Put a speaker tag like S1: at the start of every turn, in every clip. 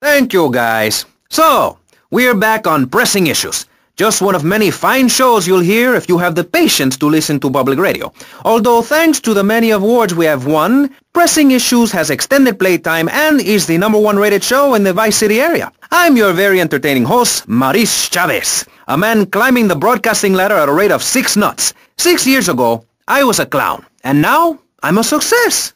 S1: Thank you, guys. So, we're back on Pressing Issues. Just one of many fine shows you'll hear if you have the patience to listen to public radio. Although thanks to the many awards we have won, Pressing Issues has extended playtime and is the #1 rated show in the Vice City area. I'm your very entertaining host, Maurice Chavez, a man climbing the broadcasting ladder at a rate of 6 knots. 6 years ago, I was a clown, and now I'm a success.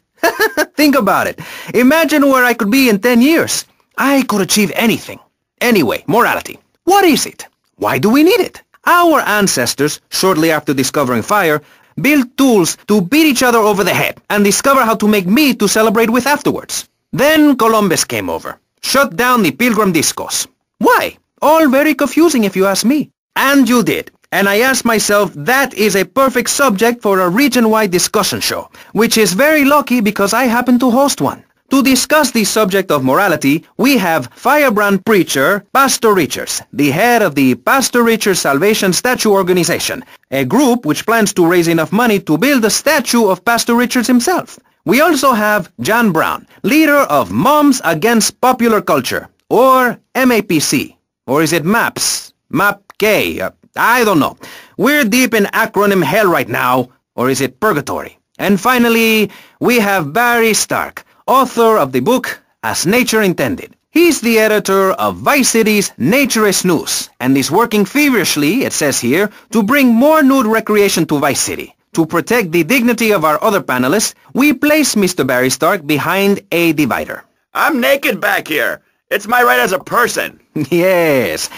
S1: Think about it. Imagine where I could be in 10 years. I could achieve anything. Anyway, morality. What is it? Why do we need it? Our ancestors, shortly after discovering fire, built tools to beat each other over the head and discover how to make meat to celebrate with afterwards. Then Columbus came over, shut down the Pilgrim discos. Why? All very confusing if you ask me. And you did. And I asked myself, that is a perfect subject for a region-wide discussion show, which is very lucky because I happen to host one. To discuss the subject of morality, we have firebrand preacher Pastor Richards, the head of the Pastor Richards Salvation Statue Organization, a group which plans to raise enough money to build a statue of Pastor Richards himself. We also have John Brown, leader of Moms Against Popular Culture, or MAPC. Or is it MAPS? MAPK? I don't know. We're deep in acronym hell right now, or is it purgatory? And finally, we have Barry Stark, author of the book As Nature Intended. He's the editor of Vice City's Naturist News, and is working feverishly, it says here, to bring more nude recreation to Vice City. To protect the dignity of our other panelists, we place Mr. Barry Stark behind a divider.
S2: I'm naked back here. It's my right as a person.
S1: Yes.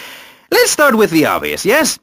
S1: Let's start with the obvious, yes?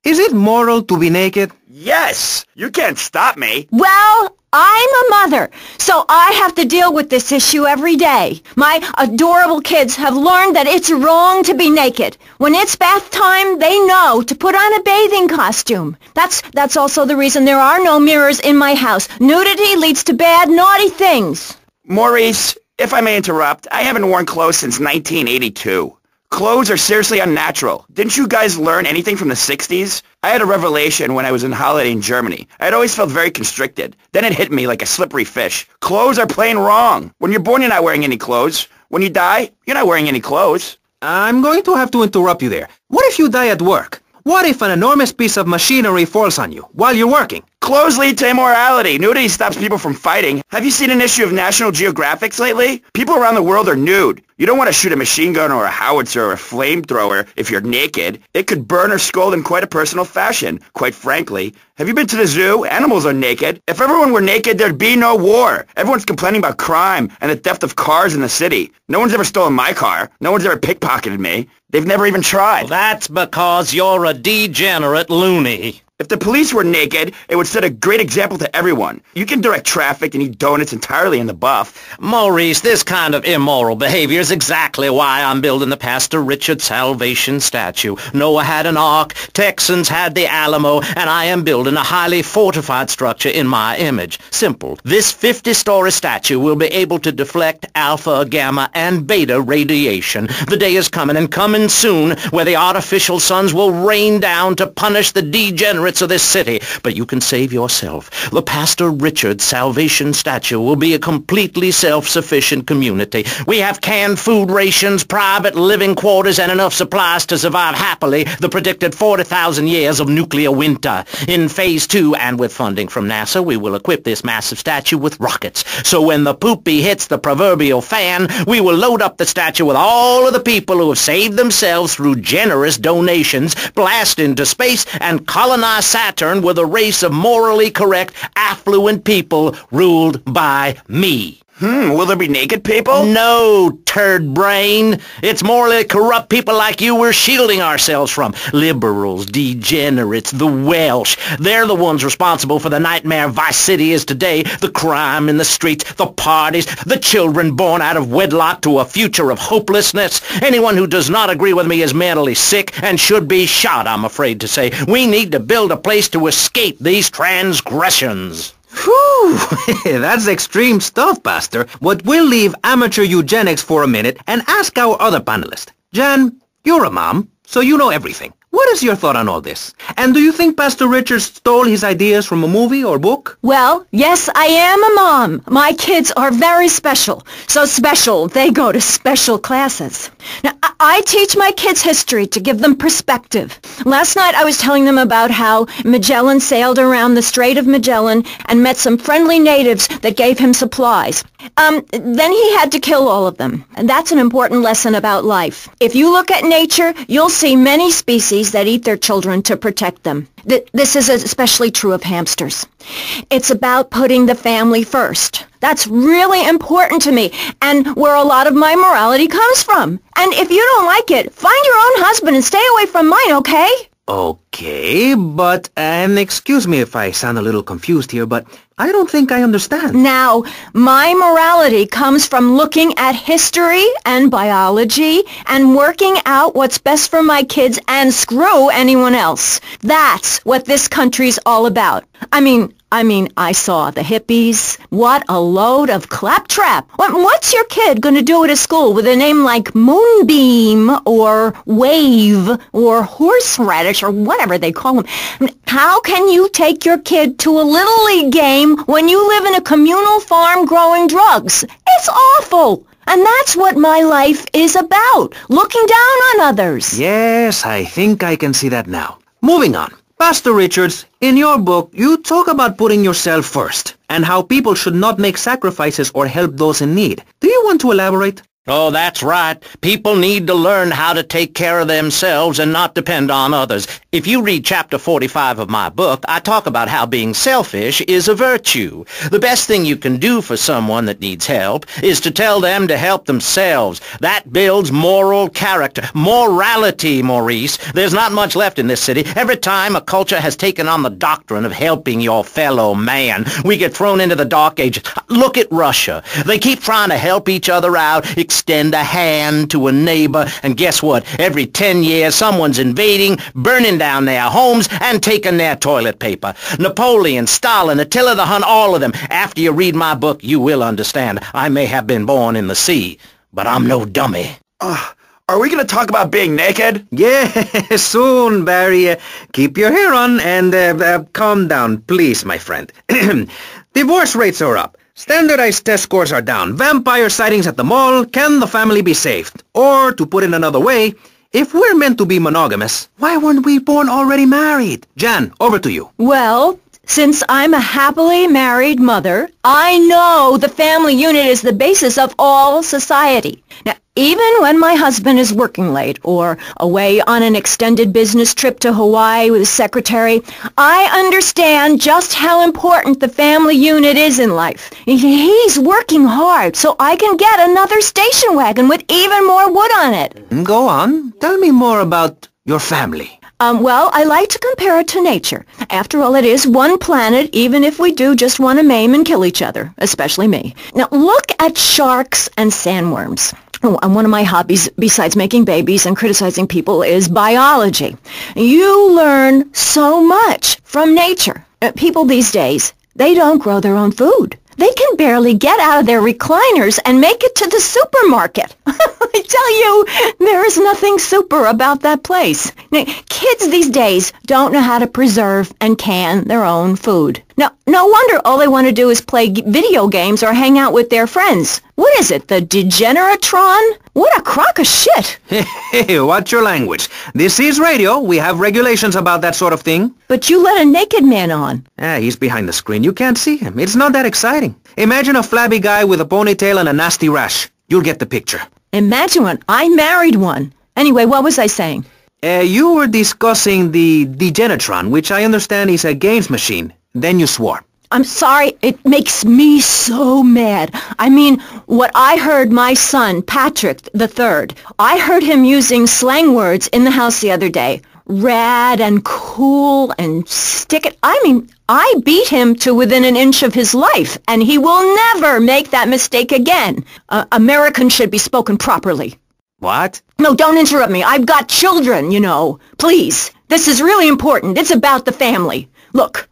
S1: Is it moral to be naked?
S2: Yes! You can't stop me.
S3: Well, I'm a mother, so I have to deal with this issue every day. My adorable kids have learned that it's wrong to be naked. When it's bath time, they know to put on a bathing costume. That's also the reason there are no mirrors in my house. Nudity leads to bad, naughty things.
S2: Maurice, if I may interrupt, I haven't worn clothes since 1982. Clothes are seriously unnatural. Didn't you guys learn anything from the 60s? I had a revelation when I was on holiday in Germany. I had always felt very constricted. Then it hit me like a slippery fish. Clothes are plain wrong. When you're born, you're not wearing any clothes. When you die, you're not wearing any clothes.
S1: I'm going to have to interrupt you there. What if you die at work? What if an enormous piece of machinery falls on you while you're working?
S2: Clothes lead to immorality. Nudity stops people from fighting. Have you seen an issue of National Geographic lately? People around the world are nude. You don't want to shoot a machine gun or a howitzer or a flamethrower if you're naked. It could burn or scald in quite a personal fashion, quite frankly. Have you been to the zoo? Animals are naked. If everyone were naked, there'd be no war. Everyone's complaining about crime and the theft of cars in the city. No one's ever stolen my car. No one's ever pickpocketed me. They've never even tried.
S4: Well, that's because you're a degenerate loony.
S2: If the police were naked, it would set a great example to everyone. You can direct traffic and eat donuts entirely in the buff.
S4: Maurice, this kind of immoral behavior is exactly why I'm building the Pastor Richard Salvation statue. Noah had an ark, Texans had the Alamo, and I am building a highly fortified structure in my image. Simple. This 50-story statue will be able to deflect alpha, gamma, and beta radiation. The day is coming, and coming soon, where the artificial suns will rain down to punish the degenerates of this city, but you can save yourself. The Pastor Richard Salvation statue will be a completely self-sufficient community. We have canned food rations, private living quarters, and enough supplies to survive happily the predicted 40,000 years of nuclear winter. In Phase 2, and with funding from NASA, we will equip this massive statue with rockets. So when the poopy hits the proverbial fan, we will load up the statue with all of the people who have saved themselves through generous donations, blast into space, and colonize Saturn with a race of morally correct, affluent people ruled by me.
S2: Will there be naked people?
S4: No, turd brain. It's morally corrupt people like you we're shielding ourselves from. Liberals, degenerates, the Welsh. They're the ones responsible for the nightmare Vice City is today. The crime in the streets, the parties, the children born out of wedlock to a future of hopelessness. Anyone who does not agree with me is mentally sick and should be shot, I'm afraid to say. We need to build a place to escape these transgressions.
S1: Whew, that's extreme stuff, Pastor. But we'll leave amateur eugenics for a minute and ask our other panelist. Jan, you're a mom, so you know everything. What is your thought on all this? And do you think Pastor Richard stole his ideas from a movie or book?
S3: Well, yes, I am a mom. My kids are very special. So special, they go to special classes. Now, I teach my kids history to give them perspective. Last night I was telling them about how Magellan sailed around the Strait of Magellan and met some friendly natives that gave him supplies. Then he had to kill all of them. And that's an important lesson about life. If you look at nature, you'll see many species that eat their children to protect them. This is especially true of hamsters. It's about putting the family first. That's really important to me, and where a lot of my morality comes from. And if you don't like it, find your own husband and stay away from mine, okay?
S1: Okay, but, and excuse me if I sound a little confused here, but I don't think I understand.
S3: Now, my morality comes from looking at history and biology and working out what's best for my kids and screw anyone else. That's what this country's all about. I mean, I saw the hippies. What a load of claptrap. What's your kid going to do at a school with a name like Moonbeam or Wave or Horseradish or whatever they call them? How can you take your kid to a Little League game when you live in a communal farm growing drugs? It's awful. And that's what my life is about, looking down on others.
S1: Yes, I think I can see that now. Moving on. Pastor Richards, in your book, you talk about putting yourself first and how people should not make sacrifices or help those in need. Do you want to elaborate?
S4: Oh, that's right. People need to learn how to take care of themselves and not depend on others. If you read chapter 45 of my book, I talk about how being selfish is a virtue. The best thing you can do for someone that needs help is to tell them to help themselves. That builds moral character. Morality, Maurice. There's not much left in this city. Every time a culture has taken on the doctrine of helping your fellow man, we get thrown into the dark ages. Look at Russia. They keep trying to help each other out, extend a hand to a neighbor, and guess what? Every 10 years, someone's invading, burning down their homes, and taking their toilet paper. Napoleon, Stalin, Attila the Hun, all of them. After you read my book, you will understand. I may have been born in the sea, but I'm no dummy.
S2: Are we going to talk about being naked?
S1: Yeah, soon, Barry. Keep your hair on and calm down, please, my friend. Divorce rates are up. Standardized test scores are down. Vampire sightings at the mall. Can the family be saved? Or, to put it another way, if we're meant to be monogamous, why weren't we born already married? Jan, over to you.
S3: Well, since I'm a happily married mother, I know the family unit is the basis of all society. Now, even when my husband is working late or away on an extended business trip to Hawaii with his secretary, I understand just how important the family unit is in life. He's working hard so I can get another station wagon with even more wood on it.
S1: Go on. Tell me more about your family.
S3: Well, I like to compare it to nature. After all, it is one planet, even if we do just want to maim and kill each other, especially me. Now, look at sharks and sandworms. And one of my hobbies, besides making babies and criticizing people, is biology. You learn so much from nature. People these days, they don't grow their own food. They can barely get out of their recliners and make it to the supermarket. I tell you, there is nothing super about that place. Now, kids these days don't know how to preserve and can their own food. Now, no wonder all they want to do is play video games or hang out with their friends. What is it, the Degeneratron? What a crock of shit.
S1: Hey, watch your language. This is radio. We have regulations about that sort of thing.
S3: But you let a naked man on.
S1: He's behind the screen. You can't see him. It's not that exciting. Imagine a flabby guy with a ponytail and a nasty rash. You'll get the picture.
S3: Imagine one. I married one. Anyway, what was I saying?
S1: You were discussing the Degenatron, which I understand is a games machine. Then you swore.
S3: I'm sorry, it makes me so mad. I mean, what I heard my son, Patrick III, I heard him using slang words in the house the other day. Rad and cool and stick it. I mean, I beat him to within an inch of his life, and he will never make that mistake again. Americans should be spoken properly.
S1: What?
S3: No, don't interrupt me. I've got children, you know. Please. This is really important. It's about the family. Look.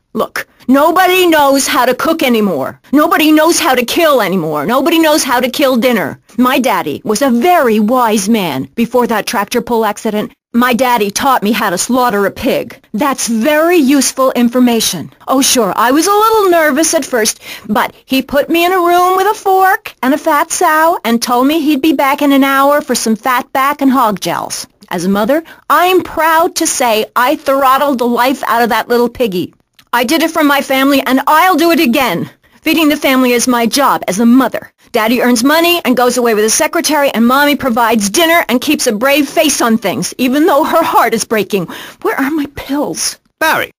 S3: Nobody knows how to cook anymore. Nobody knows how to kill anymore. Nobody knows how to kill dinner. My daddy was a very wise man before that tractor pull accident. My daddy taught me how to slaughter a pig. That's very useful information. Oh, sure, I was a little nervous at first, but he put me in a room with a fork and a fat sow and told me he'd be back in an hour for some fat back and hog gels. As a mother, I'm proud to say I throttled the life out of that little piggy. I did it for my family, and I'll do it again. Feeding the family is my job as a mother. Daddy earns money and goes away with his secretary, and Mommy provides dinner and keeps a brave face on things, even though her heart is breaking. Where are my pills?
S1: Barry,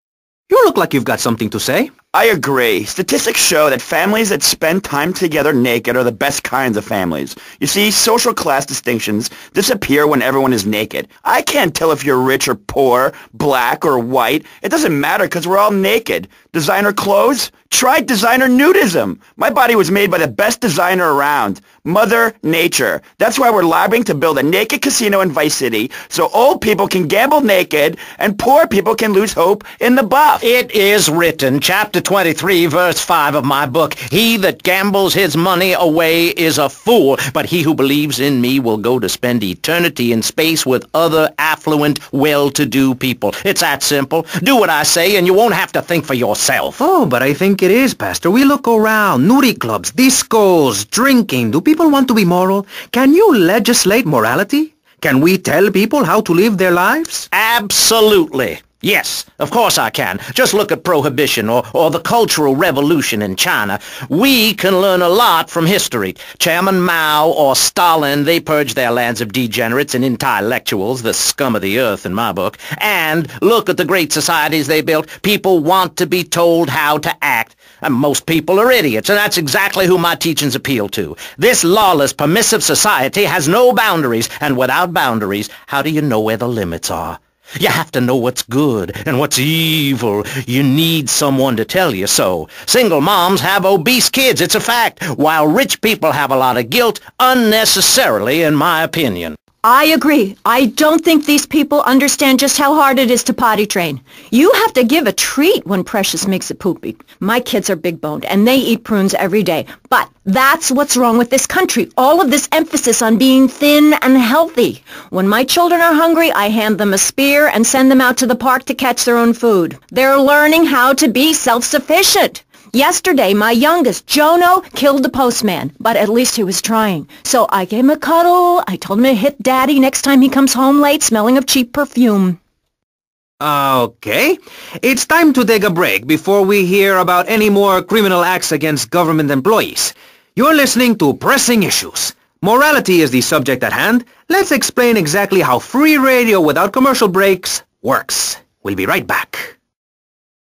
S1: you look like you've got something to say.
S2: I agree. Statistics show that families that spend time together naked are the best kinds of families. You see, social class distinctions disappear when everyone is naked. I can't tell if you're rich or poor, black or white. It doesn't matter because we're all naked. Designer clothes? Try designer nudism. My body was made by the best designer around, Mother Nature. That's why we're lobbying to build a naked casino in Vice City so old people can gamble naked and poor people can lose hope in the buff.
S4: It is written, chapter 23, verse 5 of my book, "He that gambles his money away is a fool, but he who believes in me will go to spend eternity in space with other affluent, well-to-do people." It's that simple. Do what I say and you won't have to think for yourself.
S1: Oh, but I think it is, Pastor. We look around. Nudie clubs, discos, drinking. Do people want to be moral? Can you legislate morality? Can we tell people how to live their lives?
S4: Absolutely. Yes, of course I can. Just look at Prohibition or the Cultural Revolution in China. We can learn a lot from history. Chairman Mao or Stalin, they purged their lands of degenerates and intellectuals, the scum of the earth in my book. And look at the great societies they built. People want to be told how to act. And most people are idiots, and that's exactly who my teachings appeal to. This lawless, permissive society has no boundaries, and without boundaries, how do you know where the limits are? You have to know what's good and what's evil. You need someone to tell you so. Single moms have obese kids, it's a fact, while rich people have a lot of guilt, unnecessarily, in my opinion.
S3: I agree. I don't think these people understand just how hard it is to potty train. You have to give a treat when Precious makes a poopy. My kids are big-boned, and they eat prunes every day. But that's what's wrong with this country. All of this emphasis on being thin and healthy. When my children are hungry, I hand them a spear and send them out to the park to catch their own food. They're learning how to be self-sufficient. Yesterday, my youngest, Jono, killed the postman, but at least he was trying. So I gave him a cuddle. I told him to hit Daddy next time he comes home late smelling of cheap perfume.
S1: Okay. It's time to take a break before we hear about any more criminal acts against government employees. You're listening to Pressing Issues. Morality is the subject at hand. Let's explain exactly how free radio without commercial breaks works. We'll be right back.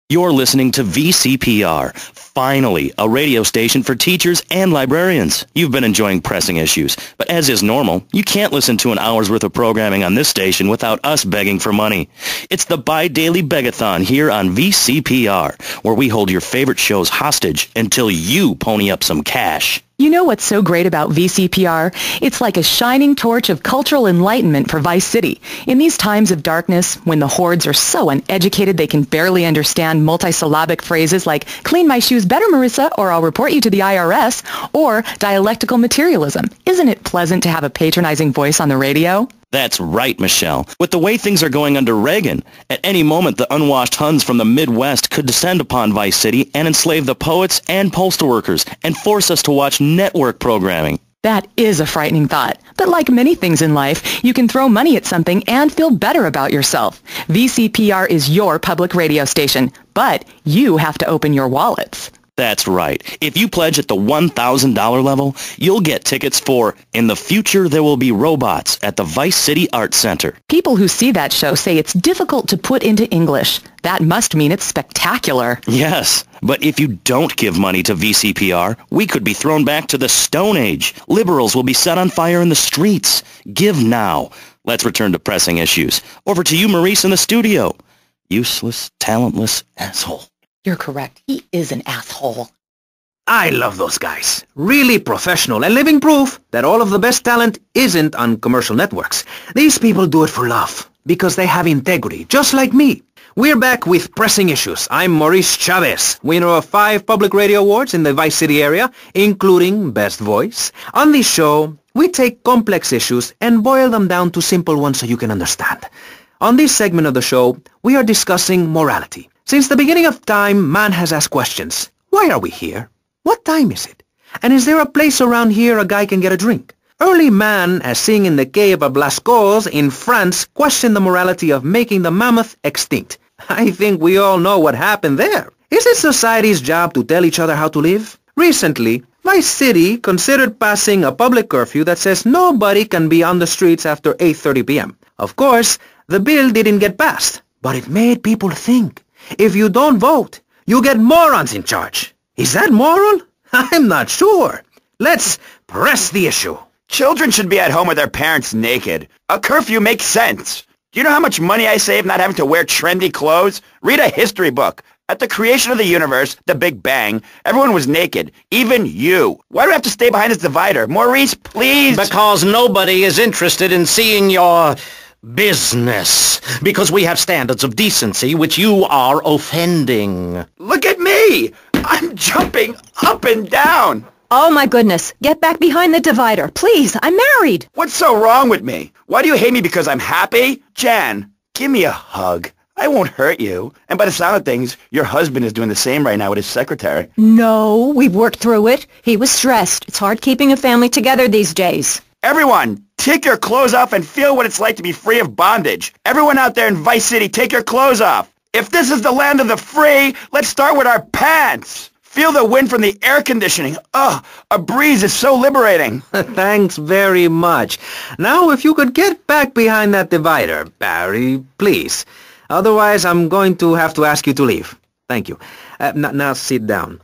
S5: You're listening to VCPR, finally, a radio station for teachers and librarians. You've been enjoying Pressing Issues, but as is normal, you can't listen to an hour's worth of programming on this station without us begging for money. It's the bi-daily begathon here on VCPR, where we hold your favorite shows hostage until you pony up some cash.
S6: You know what's so great about VCPR? It's like a shining torch of cultural enlightenment for Vice City. In these times of darkness, when the hordes are so uneducated they can barely understand multisyllabic phrases like, "Clean my shoes better, Marissa," or "I'll report you to the IRS," or dialectical materialism. Isn't it pleasant to have a patronizing voice on the radio?
S5: That's right, Michelle. With the way things are going under Reagan, at any moment the unwashed Huns from the Midwest could descend upon Vice City and enslave the poets and postal workers and force us to watch network programming.
S6: That is a frightening thought. But like many things in life, you can throw money at something and feel better about yourself. VCPR is your public radio station, but you have to open your wallets.
S5: That's right. If you pledge at the $1,000 level, you'll get tickets for In the Future There Will Be Robots at the Vice City Arts Center.
S6: People who see that show say it's difficult to put into English. That must mean it's spectacular.
S5: Yes, but if you don't give money to VCPR, we could be thrown back to the Stone Age. Liberals will be set on fire in the streets. Give now. Let's return to Pressing Issues. Over to you, Maurice, in the studio. Useless, talentless asshole.
S6: You're correct. He is an asshole.
S1: I love those guys. Really professional and living proof that all of the best talent isn't on commercial networks. These people do it for love, because they have integrity, just like me. We're back with Pressing Issues. I'm Maurice Chavez, winner of 5 public radio awards in the Vice City area, including Best Voice. On this show, We take complex issues and boil them down to simple ones so you can understand. On this segment of the show, we are discussing morality. Since the beginning of time, man has asked questions. Why are we here? What time is it? And is there a place around here a guy can get a drink? Early man, as seen in the cave of Lascaux in France, questioned the morality of making the mammoth extinct. I think we all know what happened there. Is it society's job to tell each other how to live? Recently, Vice City considered passing a public curfew that says nobody can be on the streets after 8:30 p.m. Of course, the bill didn't get passed, but it made people think. If you don't vote, you get morons in charge. Is that moral? I'm not sure. Let's press the issue.
S2: Children should be at home with their parents naked. A curfew makes sense. Do you know how much money I save not having to wear trendy clothes? Read a history book. At the creation of the universe, the Big Bang, everyone was naked. Even you. Why do we have to stay behind this divider? Maurice, please!
S4: Because nobody is interested in seeing your business. Because we have standards of decency which you are offending.
S2: Look at me! I'm jumping up and down.
S3: Oh my goodness, get back behind the divider. Please, I'm married.
S2: What's so wrong with me? Why do you hate me because I'm happy? Jan, give me a hug. I won't hurt you. And by the sound of things, your husband is doing the same right now with his secretary.
S3: No, we've worked through it. He was stressed. It's hard keeping a family together these days.
S2: Everyone, take your clothes off and feel what it's like to be free of bondage. Everyone out there in Vice City, take your clothes off. If this is the land of the free, let's start with our pants. Feel the wind from the air conditioning. Ugh, a breeze is so liberating.
S1: Thanks very much. Now, if you could get back behind that divider, Barry, please. Otherwise, I'm going to have to ask you to leave. Thank you. Now sit down.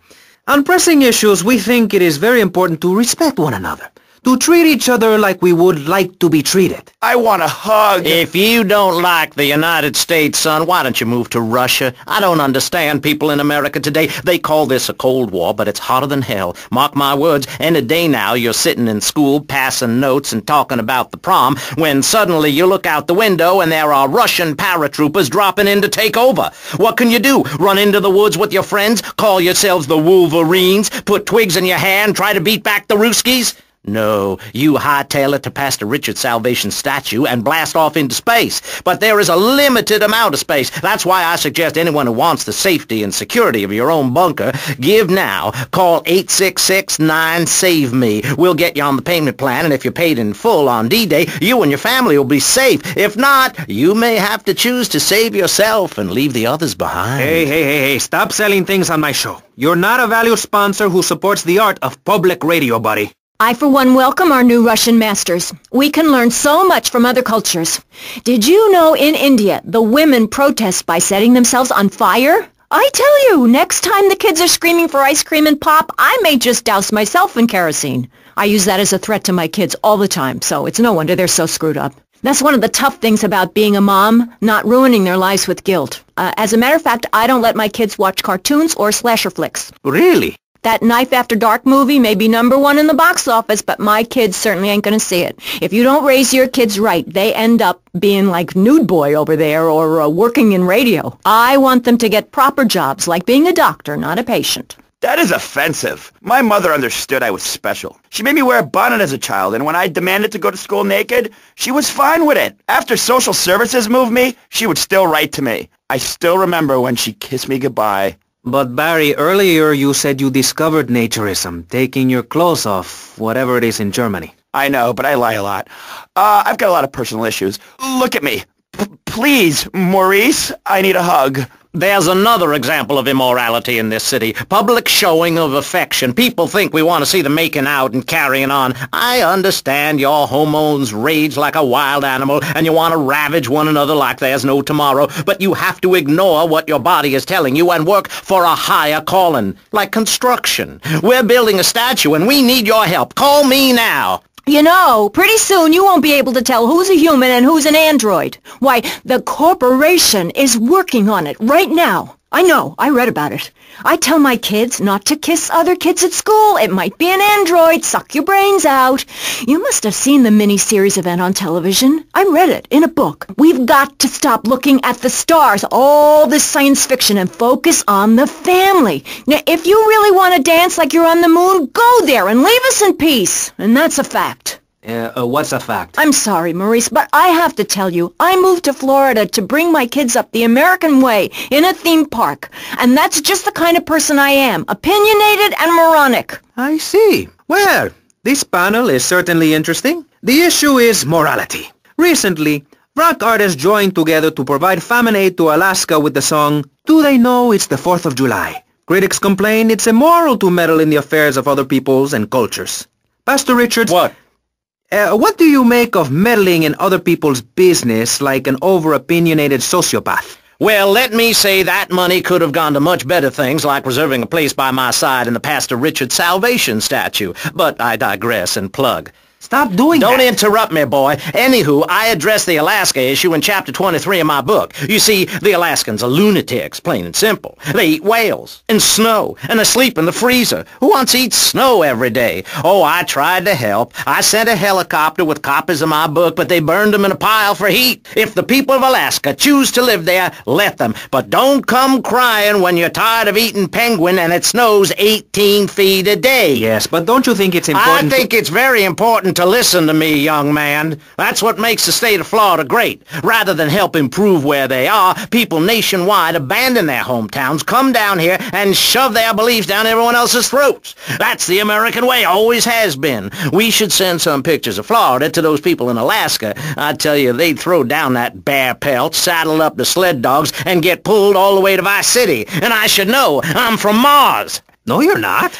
S1: On pressing issues, we think it is very important to respect one another, to treat each other like we would like to be treated.
S2: I want a hug.
S4: If you don't like the United States, son, why don't you move to Russia? I don't understand people in America today. They call this a Cold War, but it's hotter than hell. Mark my words, any day now you're sitting in school passing notes and talking about the prom when suddenly you look out the window and there are Russian paratroopers dropping in to take over. What can you do? Run into the woods with your friends? Call yourselves the Wolverines? Put twigs in your hair and try to beat back the Ruskies? No, you hightail it to Pastor Richard's Salvation statue and blast off into space. But there is a limited amount of space. That's why I suggest anyone who wants the safety and security of your own bunker, give now. Call 866-9-SAVE-ME. We'll get you on the payment plan, and if you're paid in full on D-Day, you and your family will be safe. If not, you may have to choose to save yourself and leave the others behind.
S1: Hey, stop selling things on my show. You're not a valued sponsor who supports the art of public radio, buddy.
S3: I, for one, welcome our new Russian masters. We can learn so much from other cultures. Did you know in India, the women protest by setting themselves on fire? I tell you, next time the kids are screaming for ice cream and pop, I may just douse myself in kerosene. I use that as a threat to my kids all the time, so it's no wonder they're so screwed up. That's one of the tough things about being a mom, not ruining their lives with guilt. As a matter of fact, I don't let my kids watch cartoons or slasher flicks.
S1: Really?
S3: That Knife After Dark movie may be #1 in the box office, but my kids certainly ain't going to see it. If you don't raise your kids right, they end up being like Nude Boy over there or working in radio. I want them to get proper jobs, like being a doctor, not a patient.
S2: That is offensive. My mother understood I was special. She made me wear a bonnet as a child, and when I demanded to go to school naked, she was fine with it. After social services moved me, she would still write to me. I still remember when she kissed me goodbye.
S1: But Barry, earlier you said you discovered naturism, taking your clothes off, whatever it is in Germany.
S2: I know, but I lie a lot. I've got a lot of personal issues. Look at me. Please, Maurice, I need a hug.
S4: There's another example of immorality in this city. Public showing of affection. People think we want to see them making out and carrying on. I understand your hormones rage like a wild animal and you want to ravage one another like there's no tomorrow, but you have to ignore what your body is telling you and work for a higher calling, like construction. We're building a statue and we need your help. Call me now.
S3: You know, pretty soon you won't be able to tell who's a human and who's an android. Why, the corporation is working on it right now. I know, I read about it. I tell my kids not to kiss other kids at school. It might be an android. Suck your brains out. You must have seen the mini-series event on television. I read it in a book. We've got to stop looking at the stars, all this science fiction, and focus on the family. Now, if you really want to dance like you're on the moon, go there and leave us in peace. And that's a fact.
S1: What's a fact?
S3: I'm sorry, Maurice, but I have to tell you, I moved to Florida to bring my kids up the American way in a theme park. And that's just the kind of person I am, opinionated and moronic.
S1: I see. Well, this panel is certainly interesting. The issue is morality. Recently, rock artists joined together to provide famine aid to Alaska with the song, Do They Know It's the 4th of July? Critics complain it's immoral to meddle in the affairs of other peoples and cultures. Pastor Richards...
S4: What?
S1: What do you make of meddling in other people's business like an over-opinionated sociopath?
S4: Well, let me say that money could have gone to much better things like reserving a place by my side in the Pastor Richard Salvation statue. But I digress and plug.
S1: Stop doing that.
S4: Don't interrupt me, boy. Anywho, I address the Alaska issue in Chapter 23 of my book. You see, the Alaskans are lunatics, plain and simple. They eat whales and snow, and they sleep in the freezer. Who wants to eat snow every day? Oh, I tried to help. I sent a helicopter with copies of my book, but they burned them in a pile for heat. If the people of Alaska choose to live there, let them. But don't come crying when you're tired of eating penguin and it snows 18 feet a day.
S1: Yes, but don't you think it's important
S4: I think it's very important to listen to me, young man. That's what makes the state of Florida great. Rather than help improve where they are, people nationwide abandon their hometowns, come down here, and shove their beliefs down everyone else's throats. That's the American way, always has been. We should send some pictures of Florida to those people in Alaska. I tell you, they'd throw down that bear pelt, saddle up the sled dogs, and get pulled all the way to Vice City. And I should know, I'm from Mars.
S1: No, you're not.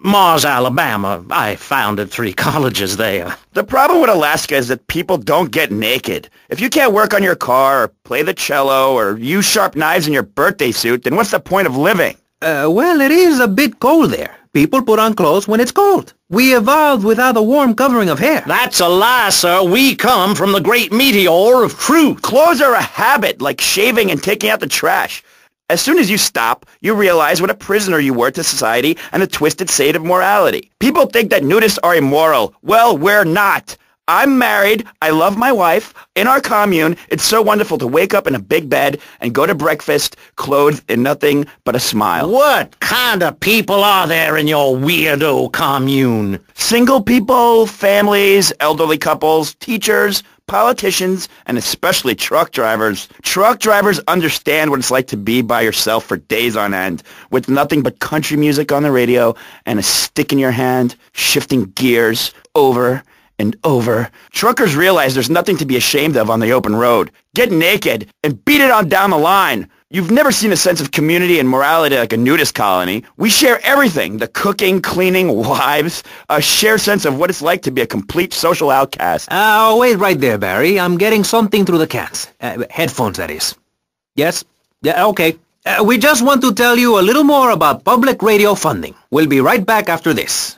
S4: Mars, Alabama. I founded 3 colleges there.
S2: The problem with Alaska is that people don't get naked. If you can't work on your car or play the cello or use sharp knives in your birthday suit, then what's the point of living?
S1: Well, it is a bit cold there. People put on clothes when it's cold. We evolved without a warm covering of hair.
S4: That's a lie, sir. We come from the great meteor of truth.
S2: Clothes are a habit, like shaving and taking out the trash. As soon as you stop, you realize what a prisoner you were to society and the twisted state of morality. People think that nudists are immoral. Well, we're not. I'm married. I love my wife. In our commune, it's so wonderful to wake up in a big bed and go to breakfast clothed in nothing but a smile.
S4: What kind of people are there in your weirdo commune?
S2: Single people, families, elderly couples, teachers, politicians, and especially truck drivers. Truck drivers understand what it's like to be by yourself for days on end, with nothing but country music on the radio and a stick in your hand, shifting gears over and over. Truckers realize there's nothing to be ashamed of on the open road. Get naked and beat it on down the line. You've never seen a sense of community and morality like a nudist colony. We share everything, the cooking, cleaning, wives, a shared sense of what it's like to be a complete social outcast.
S1: Wait right there, Barry. I'm getting something through the cans. Headphones, that is. Yes? Yeah, okay. We just want to tell you a little more about public radio funding. We'll be right back after this.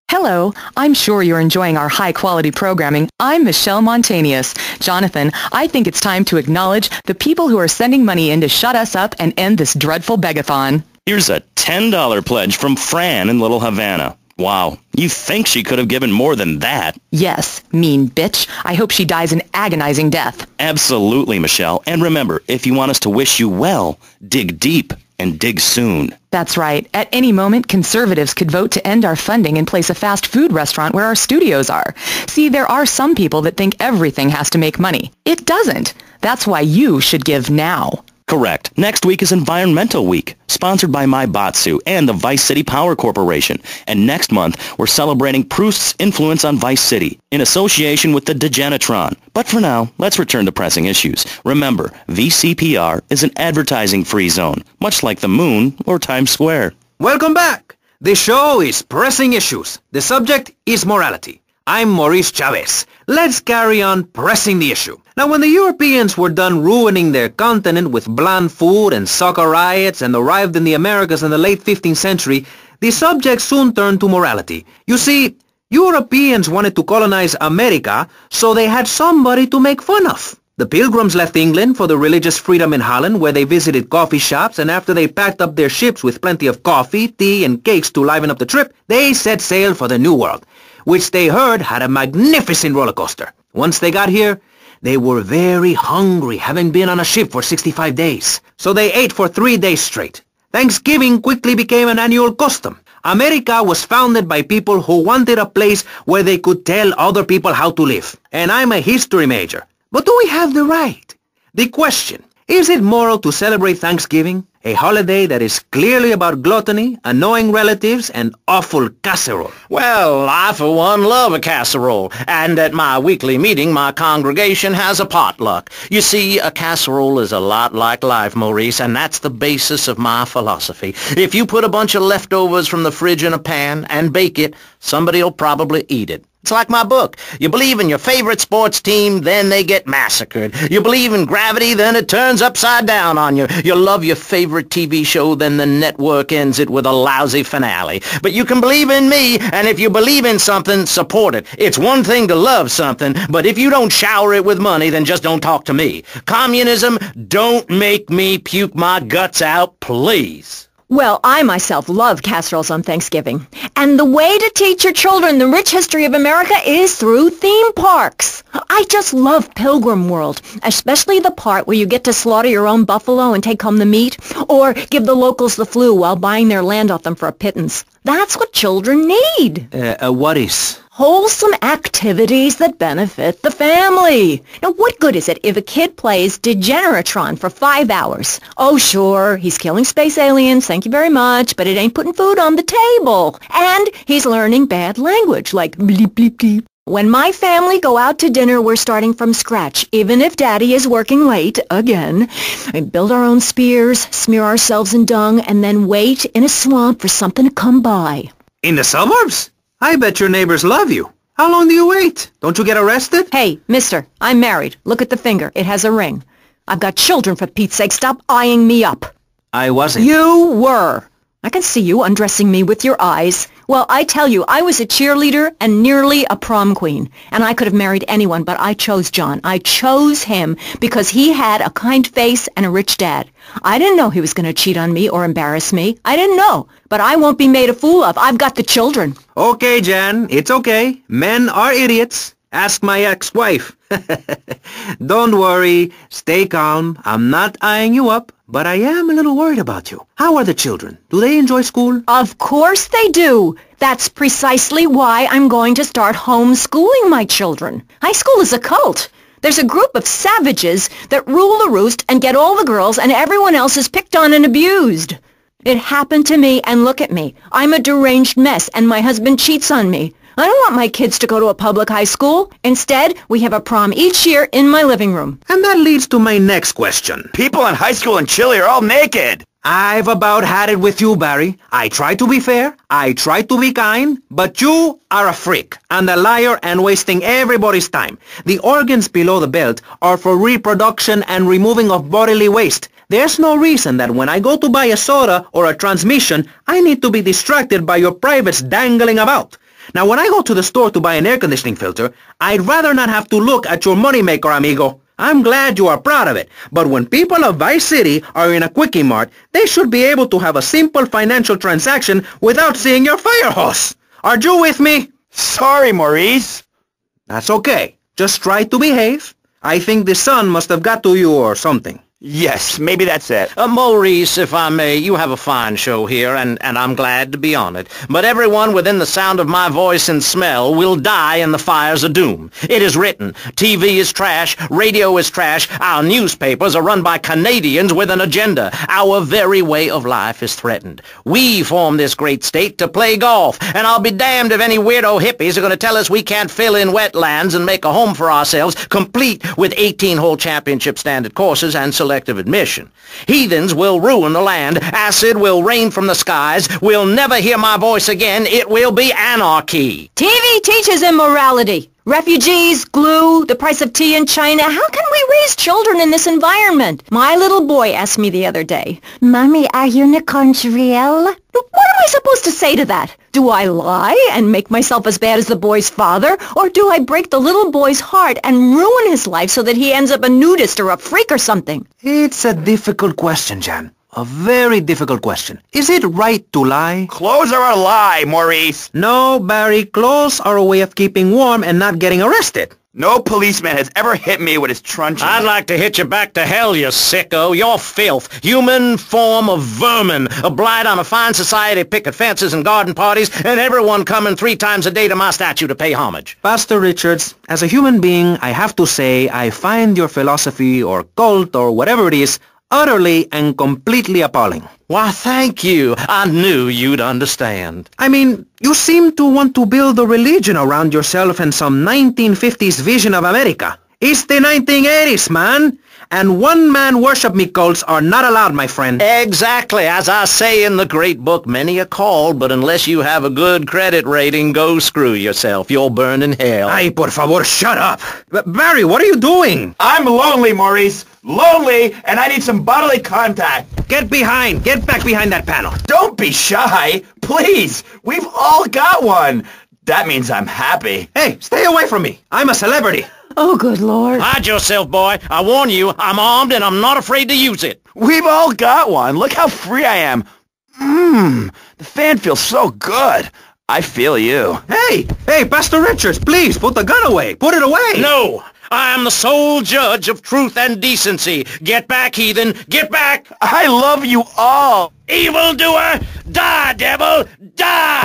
S6: Hello, I'm sure you're enjoying our high-quality programming. I'm Michelle Montanius. Jonathan, I think it's time to acknowledge the people who are sending money in to shut us up and end this dreadful begathon.
S5: Here's a $10 pledge from Fran in Little Havana. Wow, you think she could have given more than that?
S6: Yes, mean bitch. I hope she dies an agonizing death.
S5: Absolutely, Michelle. And remember, if you want us to wish you well, dig deep and dig soon.
S6: That's right. At any moment, conservatives could vote to end our funding and place a fast food restaurant where our studios are. See, there are some people that think everything has to make money. It doesn't. That's why you should give now.
S5: Correct. Next week is Environmental Week, sponsored by My Batsu and the Vice City Power Corporation. And next month, we're celebrating Proust's influence on Vice City in association with the Degenitron. But for now, let's return to pressing issues. Remember, VCPR is an advertising-free zone, much like the moon or Times Square.
S1: Welcome back. The show is Pressing Issues. The subject is morality. I'm Maurice Chavez. Let's carry on pressing the issue. Now, when the Europeans were done ruining their continent with bland food and soccer riots and arrived in the Americas in the late 15th century, the subject soon turned to morality. You see, Europeans wanted to colonize America, so they had somebody to make fun of. The Pilgrims left England for the religious freedom in Holland, where they visited coffee shops, and after they packed up their ships with plenty of coffee, tea, and cakes to liven up the trip, they set sail for the New World, which they heard had a magnificent roller coaster. Once they got here, they were very hungry, having been on a ship for 65 days. So they ate for 3 days straight. Thanksgiving quickly became an annual custom. America was founded by people who wanted a place where they could tell other people how to live. And I'm a history major. But do we have the right? The question, is it moral to celebrate Thanksgiving, a holiday that is clearly about gluttony, annoying relatives, and awful casserole?
S4: Well, I for one love a casserole, and at my weekly meeting my congregation has a potluck. You see, a casserole is a lot like life, Maurice, and that's the basis of my philosophy. If you put a bunch of leftovers from the fridge in a pan and bake it, somebody'll probably eat it. It's like my book. You believe in your favorite sports team, then they get massacred. You believe in gravity, then it turns upside down on you. You love your favorite TV show, then the network ends it with a lousy finale. But you can believe in me, and if you believe in something, support it. It's one thing to love something, but if you don't shower it with money, then just don't talk to me. Communism, don't make me puke my guts out, please.
S3: Well, I myself love casseroles on Thanksgiving. And the way to teach your children the rich history of America is through theme parks. I just love Pilgrim World, especially the part where you get to slaughter your own buffalo and take home the meat, or give the locals the flu while buying their land off them for a pittance. That's what children need.
S1: What is?
S3: Wholesome activities that benefit the family. Now, what good is it if a kid plays Degeneratron for 5 hours? Oh, sure, he's killing space aliens, thank you very much, but it ain't putting food on the table. And he's learning bad language, like bleep, bleep, bleep. When my family go out to dinner, we're starting from scratch, even if Daddy is working late, again. We build our own spears, smear ourselves in dung, and then wait in a swamp for something to come by.
S1: In the suburbs? I bet your neighbors love you. How long do you wait? Don't you get arrested?
S3: Hey, mister, I'm married. Look at the finger. It has a ring. I've got children, for Pete's sake. Stop eyeing me up.
S1: I wasn't.
S3: You were. I can see you undressing me with your eyes. Well, I tell you, I was a cheerleader and nearly a prom queen. And I could have married anyone, but I chose John. I chose him because he had a kind face and a rich dad. I didn't know he was going to cheat on me or embarrass me. I didn't know. But I won't be made a fool of. I've got the children.
S1: Okay, Jan, it's okay. Men are idiots. Ask my ex-wife. Don't worry. Stay calm. I'm not eyeing you up, but I am a little worried about you. How are the children? Do they enjoy school?
S3: Of course they do. That's precisely why I'm going to start homeschooling my children. High school is a cult. There's a group of savages that rule the roost and get all the girls, and everyone else is picked on and abused. It happened to me, and look at me. I'm a deranged mess, and my husband cheats on me. I don't want my kids to go to a public high school. Instead, we have a prom each year in my living room.
S1: And that leads to my next question.
S2: People in high school in Chile are all naked.
S1: I've about had it with you, Barry. I try to be fair, I try to be kind, but you are a freak and a liar and wasting everybody's time. The organs below the belt are for reproduction and removing of bodily waste. There's no reason that when I go to buy a soda or a transmission, I need to be distracted by your privates dangling about. Now, when I go to the store to buy an air conditioning filter, I'd rather not have to look at your moneymaker, amigo. I'm glad you are proud of it, but when people of Vice City are in a Quickie Mart, they should be able to have a simple financial transaction without seeing your fire hose. Are you with me?
S2: Sorry, Maurice.
S1: That's okay. Just try to behave. I think the sun must have got to you or something.
S2: Yes, maybe that's it.
S4: Maurice, if I may, you have a fine show here, and I'm glad to be on it. But everyone within the sound of my voice and smell will die in the fires of doom. It is written. TV is trash. Radio is trash. Our newspapers are run by Canadians with an agenda. Our very way of life is threatened. We formed this great state to play golf, and I'll be damned if any weirdo hippies are going to tell us we can't fill in wetlands and make a home for ourselves, complete with 18-hole championship standard courses and selective admission. Heathens will ruin the land. Acid will rain from the skies. We'll never hear my voice again. It will be anarchy.
S3: TV teaches immorality. Refugees, glue, the price of tea in China. How can we raise children in this environment? My little boy asked me the other day, Mommy, are unicorns real? What am I supposed to say to that? Do I lie and make myself as bad as the boy's father? Or do I break the little boy's heart and ruin his life so that he ends up a nudist or a freak or something?
S1: It's a difficult question, Jan. A very difficult question. Is it right to lie?
S2: Clothes are a lie, Maurice.
S1: No, Barry, clothes are a way of keeping warm and not getting arrested.
S2: No policeman has ever hit me with his truncheon.
S4: I'd like to hit you back to hell, you sicko. You're filth. Human form of vermin. A blight on a fine society, picket fences and garden parties, and everyone coming 3 times a day to my statue to pay homage.
S1: Pastor Richards, as a human being, I have to say I find your philosophy or cult or whatever it is utterly and completely appalling.
S4: Why, thank you. I knew you'd understand.
S1: I mean, you seem to want to build a religion around yourself and some 1950s vision of America. It's the 1980s, man. And one-man worship me cults are not allowed, my friend.
S4: Exactly. As I say in the great book, many are called, but unless you have a good credit rating, go screw yourself. You'll burn in hell.
S1: Ay, por favor, shut up. Barry, what are you doing?
S2: I'm lonely, Maurice. Lonely, and I need some bodily contact.
S1: Get back behind that panel.
S2: Don't be shy. Please. We've all got one. That means I'm happy.
S1: Hey, stay away from me. I'm a celebrity.
S3: Oh, good Lord.
S4: Hide yourself, boy. I warn you, I'm armed and I'm not afraid to use it.
S2: We've all got one. Look how free I am. The fan feels so good. I feel you.
S1: Hey, Pastor Richards, please, put the gun away. Put it away.
S4: No, I am the sole judge of truth and decency. Get back, heathen. Get back.
S2: I love you all.
S4: Evildoer, die, devil, die!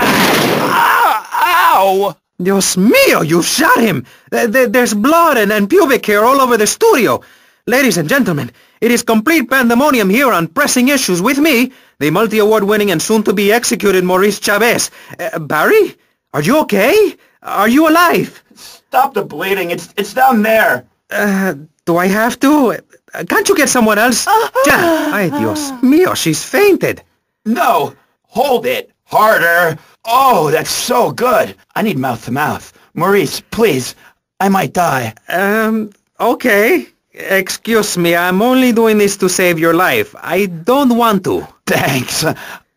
S2: Ow!
S1: Dios mío, you shot him! There's blood and pubic hair all over the studio. Ladies and gentlemen, it is complete pandemonium here on Pressing Issues with me, the multi-award-winning and soon-to-be executed Maurice Chavez. Barry? Are you okay? Are you alive?
S2: Stop the bleeding. It's down there.
S1: Do I have to? Can't you get someone else? Ja, ay, Dios mío, she's fainted.
S2: No. Hold it. Harder. Oh, that's so good. I need mouth-to-mouth. Maurice, please. I might die.
S1: Okay. Excuse me, I'm only doing this to save your life. I don't want to.
S2: Thanks.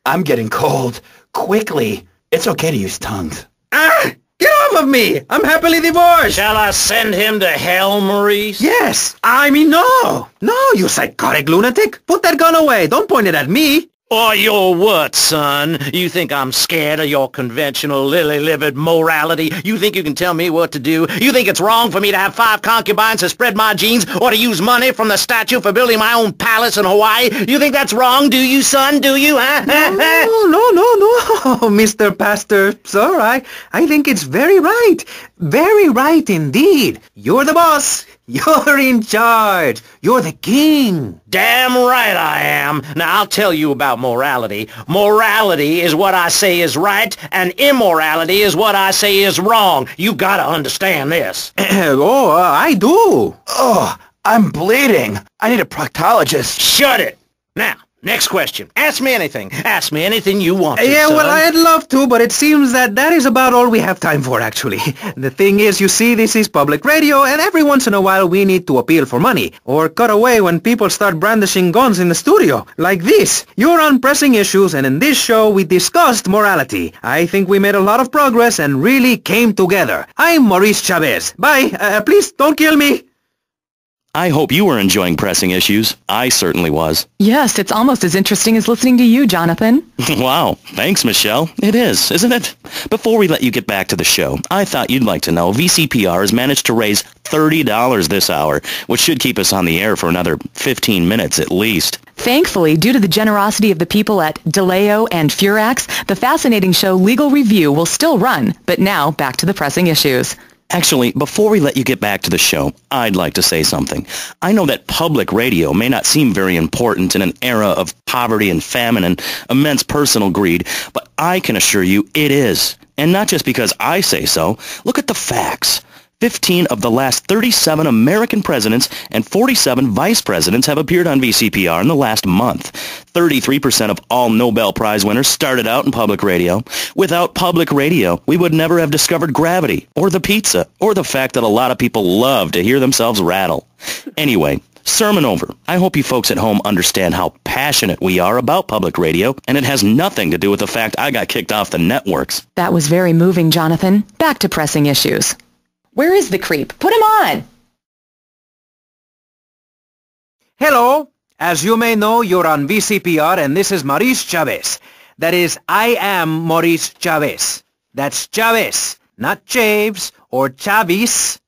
S2: I'm getting cold. Quickly. It's okay to use tongues.
S1: Ah! Get off of me! I'm happily divorced!
S4: Shall I send him to hell, Maurice?
S1: Yes! I mean, no! No, you psychotic lunatic! Put that gun away! Don't point it at me!
S4: Or your what, son? You think I'm scared of your conventional lily-livered morality? You think you can tell me what to do? You think it's wrong for me to have 5 concubines to spread my genes or to use money from the statue for building my own palace in Hawaii? You think that's wrong, do you, son? Do you, huh?
S1: No, Mr. Pastor, sir, I think it's very right. Very right indeed. You're the boss. You're in charge. You're the king.
S4: Damn right I am. Now, I'll tell you about morality. Morality is what I say is right, and immorality is what I say is wrong. You gotta understand this.
S1: I do.
S2: Oh, I'm bleeding. I need a proctologist.
S4: Shut it. Now, next question. Ask me anything. Ask me anything you want to,
S1: Yeah,
S4: son.
S1: well, I'd love to, but it seems that is about all we have time for, actually. The thing is, you see, this is public radio, and every once in a while we need to appeal for money, or cut away when people start brandishing guns in the studio. Like this. You're on Pressing Issues, and in this show we discussed morality. I think we made a lot of progress and really came together. I'm Maurice Chavez. Bye. Please, don't kill me.
S5: I hope you were enjoying Pressing Issues. I certainly was.
S6: Yes, it's almost as interesting as listening to you, Jonathan.
S5: Wow. Thanks, Michelle. It is, isn't it? Before we let you get back to the show, I thought you'd like to know VCPR has managed to raise $30 this hour, which should keep us on the air for another 15 minutes at least.
S6: Thankfully, due to the generosity of the people at DeLeo and Furax, the fascinating show Legal Review will still run. But now, back to the Pressing Issues.
S5: Actually, before we let you get back to the show, I'd like to say something. I know that public radio may not seem very important in an era of poverty and famine and immense personal greed, but I can assure you it is. And not just because I say so. Look at the facts. 15 of the last 37 American presidents and 47 vice presidents have appeared on VCPR in the last month. 33% of all Nobel Prize winners started out in public radio. Without public radio, we would never have discovered gravity, or the pizza, or the fact that a lot of people love to hear themselves rattle. Anyway, sermon over. I hope you folks at home understand how passionate we are about public radio, and it has nothing to do with the fact I got kicked off the networks.
S6: That was very moving, Jonathan. Back to Pressing Issues. Where is the creep? Put him on!
S1: Hello. As you may know, you're on VCPR, and this is Maurice Chavez. That is, I am Maurice Chavez. That's Chavez, not Chaves or Chavis.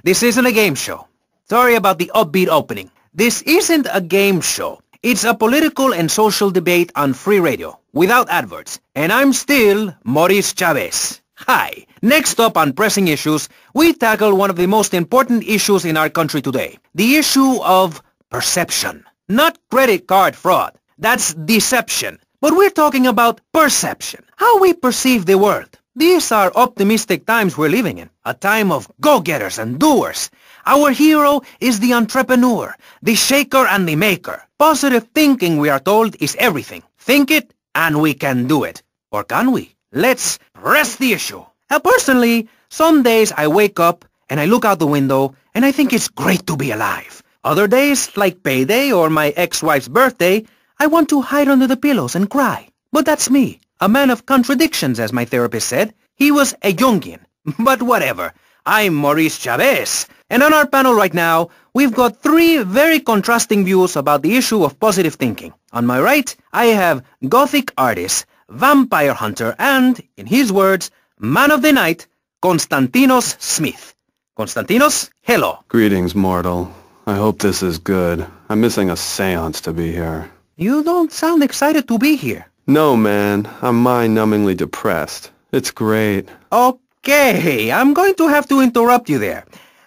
S1: this isn't a game show. Sorry about the upbeat opening. This isn't a game show. It's a political and social debate on free radio, without adverts. And I'm still Maurice Chavez. Hi. Next up on Pressing Issues, we tackle one of the most important issues in our country today. The issue of perception. Not credit card fraud. That's deception. But we're talking about perception. How we perceive the world. These are optimistic times we're living in. A time of go-getters and doers. Our hero is the entrepreneur, the shaker and the maker. Positive thinking, we are told, is everything. Think it and we can do it. Or can we? Let's press the issue. Now, personally, some days I wake up and I look out the window and I think it's great to be alive. Other days, like payday or my ex-wife's birthday, I want to hide under the pillows and cry. But that's me, a man of contradictions, as my therapist said. He was a Jungian. But whatever. I'm Maurice Chavez. And on our panel right now, we've got three very contrasting views about the issue of positive thinking. On my right, I have Gothic artist, vampire hunter, and, in his words, man of the night, Konstantinos Smith. Konstantinos, hello.
S7: Greetings, mortal. I hope this is good. I'm missing a seance to be here.
S1: You don't sound excited to be here.
S7: No, man. I'm mind-numbingly depressed. It's great.
S1: Okay, I'm going to have to interrupt you there.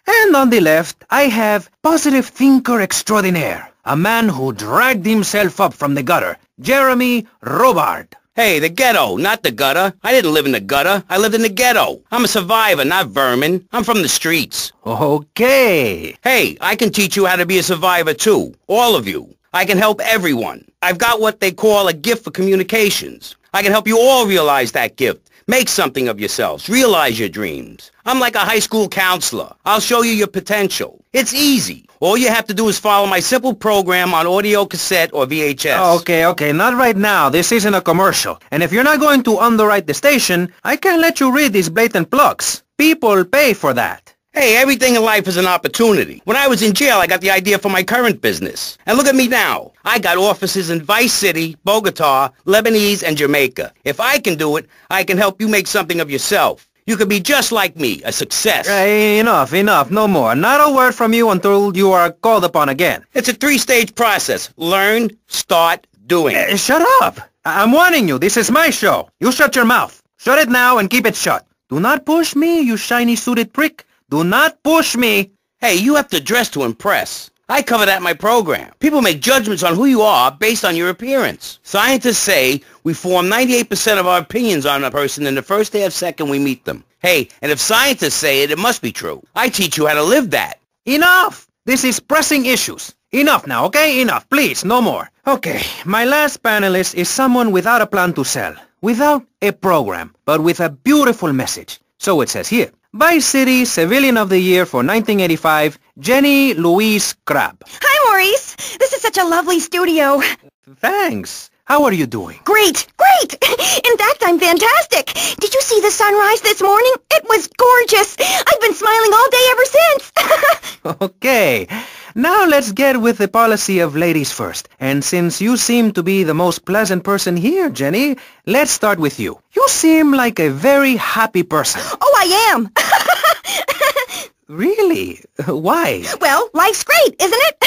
S1: And on the left, I have positive thinker extraordinaire, a man who dragged himself up from the gutter, Jeremy Robard.
S2: Hey, the ghetto, not the gutter. I didn't live in the gutter. I lived in the ghetto. I'm a survivor, not vermin. I'm from the streets.
S1: Okay.
S2: Hey, I can teach you how to be a survivor too. All of you. I can help everyone. I've got what they call a gift for communications. I can help you all realize that gift. Make something of yourselves. Realize your dreams. I'm like a high school counselor. I'll show you your potential. It's easy. All you have to do is follow my simple program on audio cassette or VHS.
S1: Okay, not right now. This isn't a commercial. And if you're not going to underwrite the station, I can't let you read these blatant plugs. People pay for that.
S2: Hey, everything in life is an opportunity. When I was in jail, I got the idea for my current business. And look at me now. I got offices in Vice City, Bogota, Lebanese, and Jamaica. If I can do it, I can help you make something of yourself. You could be just like me, a success.
S1: Enough, no more. Not a word from you until you are called upon again.
S2: It's a 3-stage process. Learn, start, doing.
S1: Shut up. I'm warning you. This is my show. You shut your mouth. Shut it now and keep it shut. Do not push me, you shiny suited prick. Do not push me.
S2: Hey, you have to dress to impress. I cover that in my program. People make judgments on who you are based on your appearance. Scientists say we form 98% of our opinions on a person in the first half second we meet them. Hey, and if scientists say it, it must be true. I teach you how to live that.
S1: Enough! This is Pressing Issues. Enough now, okay? Enough. Please, no more. Okay, my last panelist is someone without a plan to sell, without a program, but with a beautiful message. So it says here. Vice City Civilian of the Year for 1985, Jenny Louise Crabb.
S3: Hi, Maurice. This is such a lovely studio.
S1: Thanks. How are you doing?
S3: Great. In fact, I'm fantastic. Did you see the sunrise this morning? It was gorgeous. I've been smiling all day ever since.
S1: Okay. Now let's get with the policy of ladies first. And since you seem to be the most pleasant person here, Jenny, let's start with you. You seem like a very happy person.
S3: Oh, I am.
S1: Really? Why?
S3: Well, life's great, isn't it?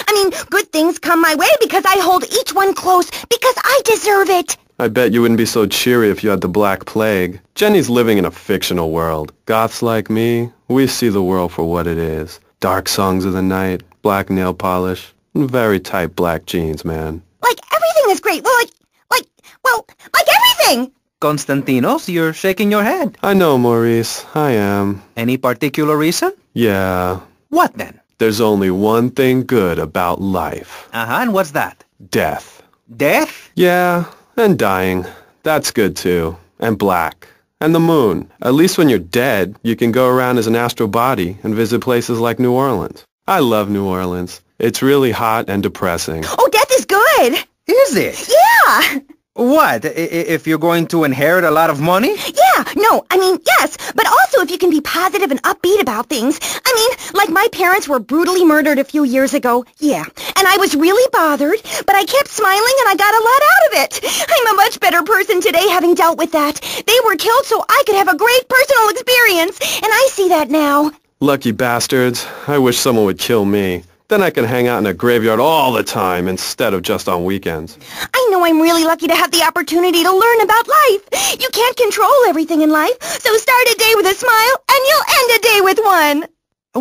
S3: I mean, good things come my way because I hold each one close because I deserve it.
S7: I bet you wouldn't be so cheery if you had the Black Plague. Jenny's living in a fictional world. Goths like me, we see the world for what it is. Dark songs of the night, black nail polish, and very tight black jeans, man.
S3: Like everything is great. Well, like everything.
S1: Konstantinos, you're shaking your head.
S7: I know, Maurice. I am.
S1: Any particular reason?
S7: Yeah.
S1: What then?
S7: There's only one thing good about life.
S1: And what's that?
S7: Death.
S1: Death?
S7: Yeah, and dying. That's good too. And black. And the moon. At least when you're dead, you can go around as an astral body and visit places like New Orleans. I love New Orleans. It's really hot and depressing.
S3: Oh, death is good.
S1: Is it?
S3: Yeah.
S1: What? If you're going to inherit a lot of money?
S3: Yeah, no, I mean, yes, but also if you can be positive and upbeat about things. I mean, like my parents were brutally murdered a few years ago, yeah, and I was really bothered, but I kept smiling and I got a lot out of it. I'm a much better person today having dealt with that. They were killed so I could have a great personal experience, and I see that now.
S7: Lucky bastards. I wish someone would kill me. Then I can hang out in a graveyard all the time instead of just on weekends.
S3: I know I'm really lucky to have the opportunity to learn about life. You can't control everything in life, so start a day with a smile and you'll end a day with one.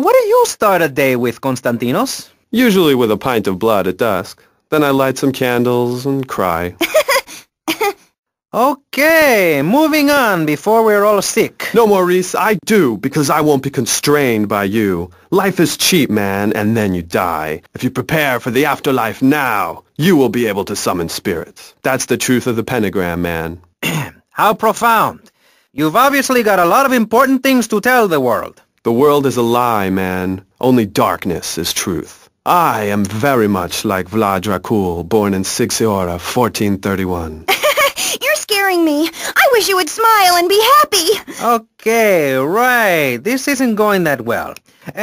S1: What do you start a day with, Konstantinos?
S7: Usually with a pint of blood at dusk. Then I light some candles and cry.
S1: Okay, moving on before we're all sick.
S7: No, Maurice, I do, because I won't be constrained by you. Life is cheap, man, and then you die. If you prepare for the afterlife now, you will be able to summon spirits. That's the truth of the pentagram, man.
S1: How profound. You've obviously got a lot of important things to tell the world.
S7: The world is a lie, man. Only darkness is truth. I am very much like Vlad Dracul, born in Sixiora, 1431.
S3: You're scaring me. I wish you would smile and be happy.
S1: Okay, right. This isn't going that well.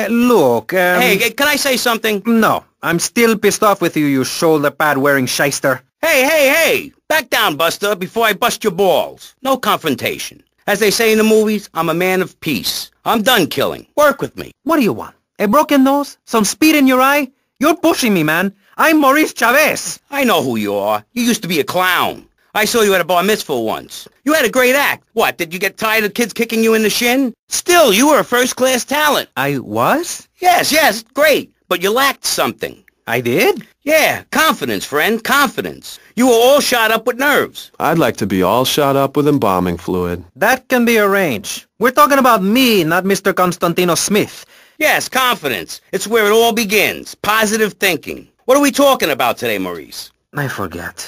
S1: Look,
S4: Hey, can I say something?
S1: No, I'm still pissed off with you, you shoulder-pad-wearing shyster.
S4: Hey! Back down, Buster, before I bust your balls. No confrontation. As they say in the movies, I'm a man of peace. I'm done killing. Work with me.
S1: What do you want? A broken nose? Some speed in your eye? You're pushing me, man. I'm Maurice Chavez.
S4: I know who you are. You used to be a clown. I saw you at a bar mitzvah once. You had a great act. What, did you get tired of kids kicking you in the shin? Still, you were a first-class talent.
S1: I was?
S4: Yes, great. But you lacked something.
S1: I did?
S4: Yeah, confidence, friend, confidence. You were all shot up with nerves.
S7: I'd like to be all shot up with embalming fluid.
S1: That can be arranged. We're talking about me, not Mr. Constantino Smith.
S4: Yes, confidence. It's where it all begins. Positive thinking. What are we talking about today, Maurice?
S1: I forget.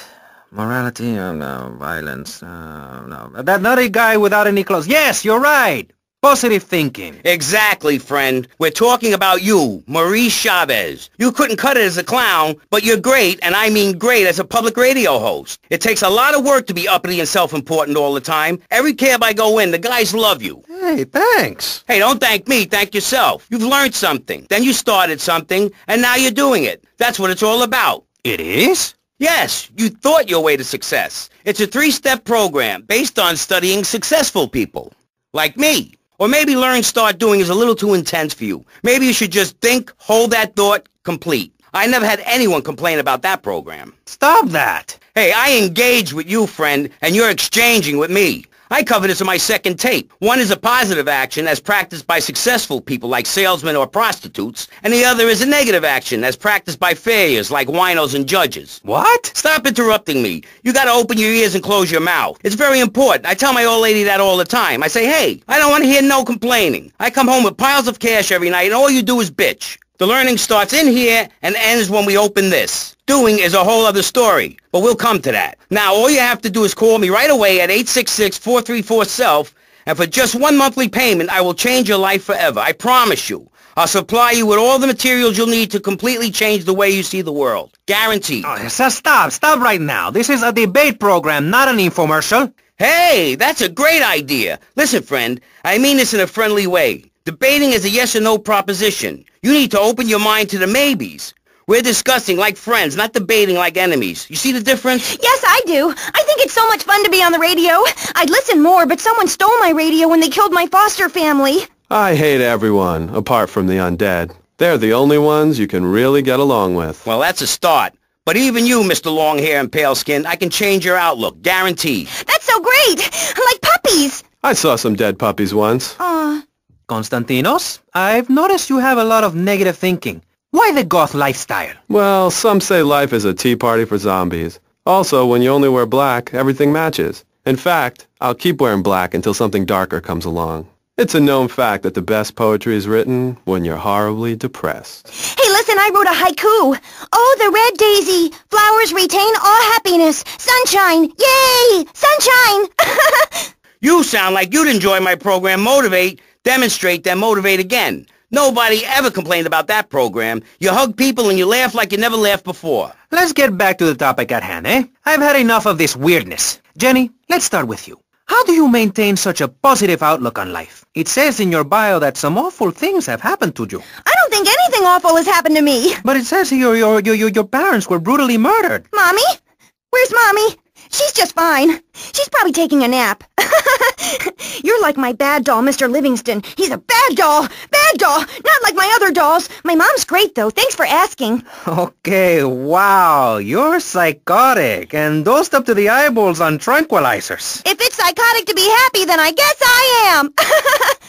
S1: Morality, no. Violence, no. That nutty guy without any clothes. Yes, you're right. Positive thinking.
S4: Exactly, friend. We're talking about you, Maurice Chavez. You couldn't cut it as a clown, but you're great, and I mean great, as a public radio host. It takes a lot of work to be uppity and self-important all the time. Every cab I go in, the guys love you.
S1: Hey, thanks.
S4: Hey, don't thank me, thank yourself. You've learned something. Then you started something, and now you're doing it. That's what it's all about.
S1: It is?
S4: Yes, you thought your way to success. It's a 3-step program based on studying successful people. Like me. Or maybe learn start doing is a little too intense for you. Maybe you should just think, hold that thought, complete. I never had anyone complain about that program.
S1: Stop that.
S4: Hey, I engage with you, friend, and you're exchanging with me. I cover this in my second tape. One is a positive action as practiced by successful people like salesmen or prostitutes, and the other is a negative action as practiced by failures like winos and judges.
S1: What?
S4: Stop interrupting me. You gotta open your ears and close your mouth. It's very important. I tell my old lady that all the time. I say, hey, I don't want to hear no complaining. I come home with piles of cash every night and all you do is bitch. The learning starts in here and ends when we open this. Doing is a whole other story, but we'll come to that. Now, all you have to do is call me right away at 866-434-SELF, and for just one monthly payment, I will change your life forever. I promise you. I'll supply you with all the materials you'll need to completely change the way you see the world. Guaranteed.
S1: Oh, so stop right now. This is a debate program, not an infomercial.
S4: Hey, that's a great idea. Listen, friend, I mean this in a friendly way. Debating is a yes or no proposition. You need to open your mind to the maybes. We're discussing like friends, not debating like enemies. You see the difference?
S3: Yes, I do. I think it's so much fun to be on the radio. I'd listen more, but someone stole my radio when they killed my foster family.
S7: I hate everyone, apart from the undead. They're the only ones you can really get along with.
S4: Well, that's a start. But even you, Mr. Long Hair and Pale Skin, I can change your outlook, guaranteed.
S3: That's so great! Like puppies!
S7: I saw some dead puppies once.
S1: Konstantinos, I've noticed you have a lot of negative thinking. Why the goth lifestyle?
S7: Well, some say life is a tea party for zombies. Also, when you only wear black, everything matches. In fact, I'll keep wearing black until something darker comes along. It's a known fact that the best poetry is written when you're horribly depressed.
S3: Hey, listen, I wrote a haiku. Oh, the red daisy, flowers retain all happiness. Sunshine, yay! Sunshine!
S4: You sound like you'd enjoy my program Motivate, Demonstrate, then Motivate Again. Nobody ever complained about that program. You hug people and you laugh like you never laughed before.
S1: Let's get back to the topic at hand, eh? I've had enough of this weirdness. Jenny, let's start with you. How do you maintain such a positive outlook on life? It says in your bio that some awful things have happened to you.
S3: I don't think anything awful has happened to me.
S1: But it says here your parents were brutally murdered.
S3: Mommy? Where's Mommy?
S8: She's just fine. She's probably taking a nap. You're like my bad doll, Mr. Livingston. He's a bad doll. Bad doll. Not like my other dolls. My mom's great, though. Thanks for asking.
S1: Okay, wow, you're psychotic and dosed up to the eyeballs on tranquilizers.
S8: If it's psychotic to be happy, then I guess I am.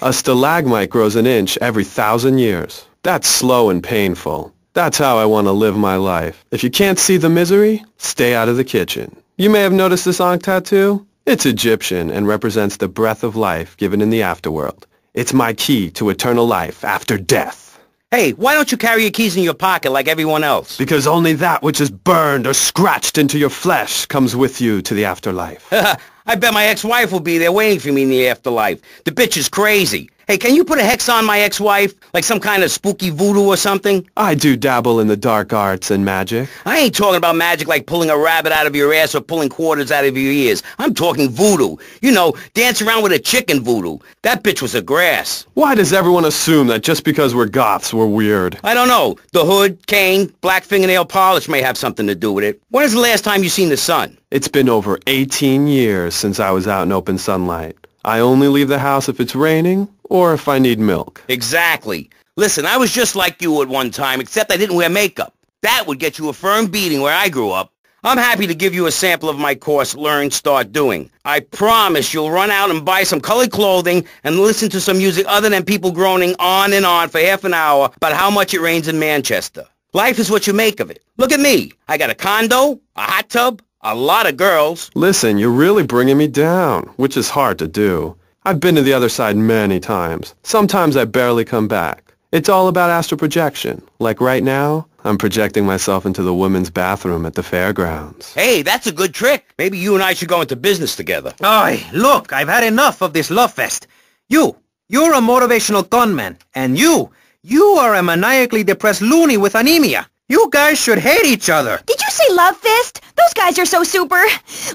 S7: A stalagmite grows an inch every 1,000 years. That's slow and painful. That's how I want to live my life. If you can't see the misery, stay out of the kitchen. You may have noticed this Ankh tattoo. It's Egyptian and represents the breath of life given in the afterworld. It's my key to eternal life after death.
S4: Hey, why don't you carry your keys in your pocket like everyone else?
S7: Because only that which is burned or scratched into your flesh comes with you to the afterlife.
S4: I bet my ex-wife will be there waiting for me in the afterlife. The bitch is crazy. Hey, can you put a hex on my ex-wife? Like some kind of spooky voodoo or something?
S7: I do dabble in the dark arts and magic.
S4: I ain't talking about magic like pulling a rabbit out of your ass or pulling quarters out of your ears. I'm talking voodoo. You know, dance around with a chicken voodoo. That bitch was a grass.
S7: Why does everyone assume that just because we're goths, we're weird?
S4: I don't know. The hood, cane, black fingernail polish may have something to do with it. When is the last time you seen the sun?
S7: It's been over 18 years since I was out in open sunlight. I only leave the house if it's raining or if I need milk.
S4: Exactly. Listen, I was just like you at one time, except I didn't wear makeup. That would get you a firm beating where I grew up. I'm happy to give you a sample of my course, Learn, Start Doing. I promise you'll run out and buy some colored clothing and listen to some music other than people groaning on and on for half an hour about how much it rains in Manchester. Life is what you make of it. Look at me. I got a condo, a hot tub, a lot of girls.
S7: Listen, you're really bringing me down, which is hard to do. I've been to the other side many times. Sometimes I barely come back. It's all about astral projection. Like right now, I'm projecting myself into the women's bathroom at the fairgrounds.
S4: Hey, that's a good trick. Maybe you and I should go into business together.
S1: Oi, look, I've had enough of this love fest. You're a motivational conman. And you are a maniacally depressed loony with anemia. You guys should hate each other.
S8: Did you say love fist? Those guys are so super.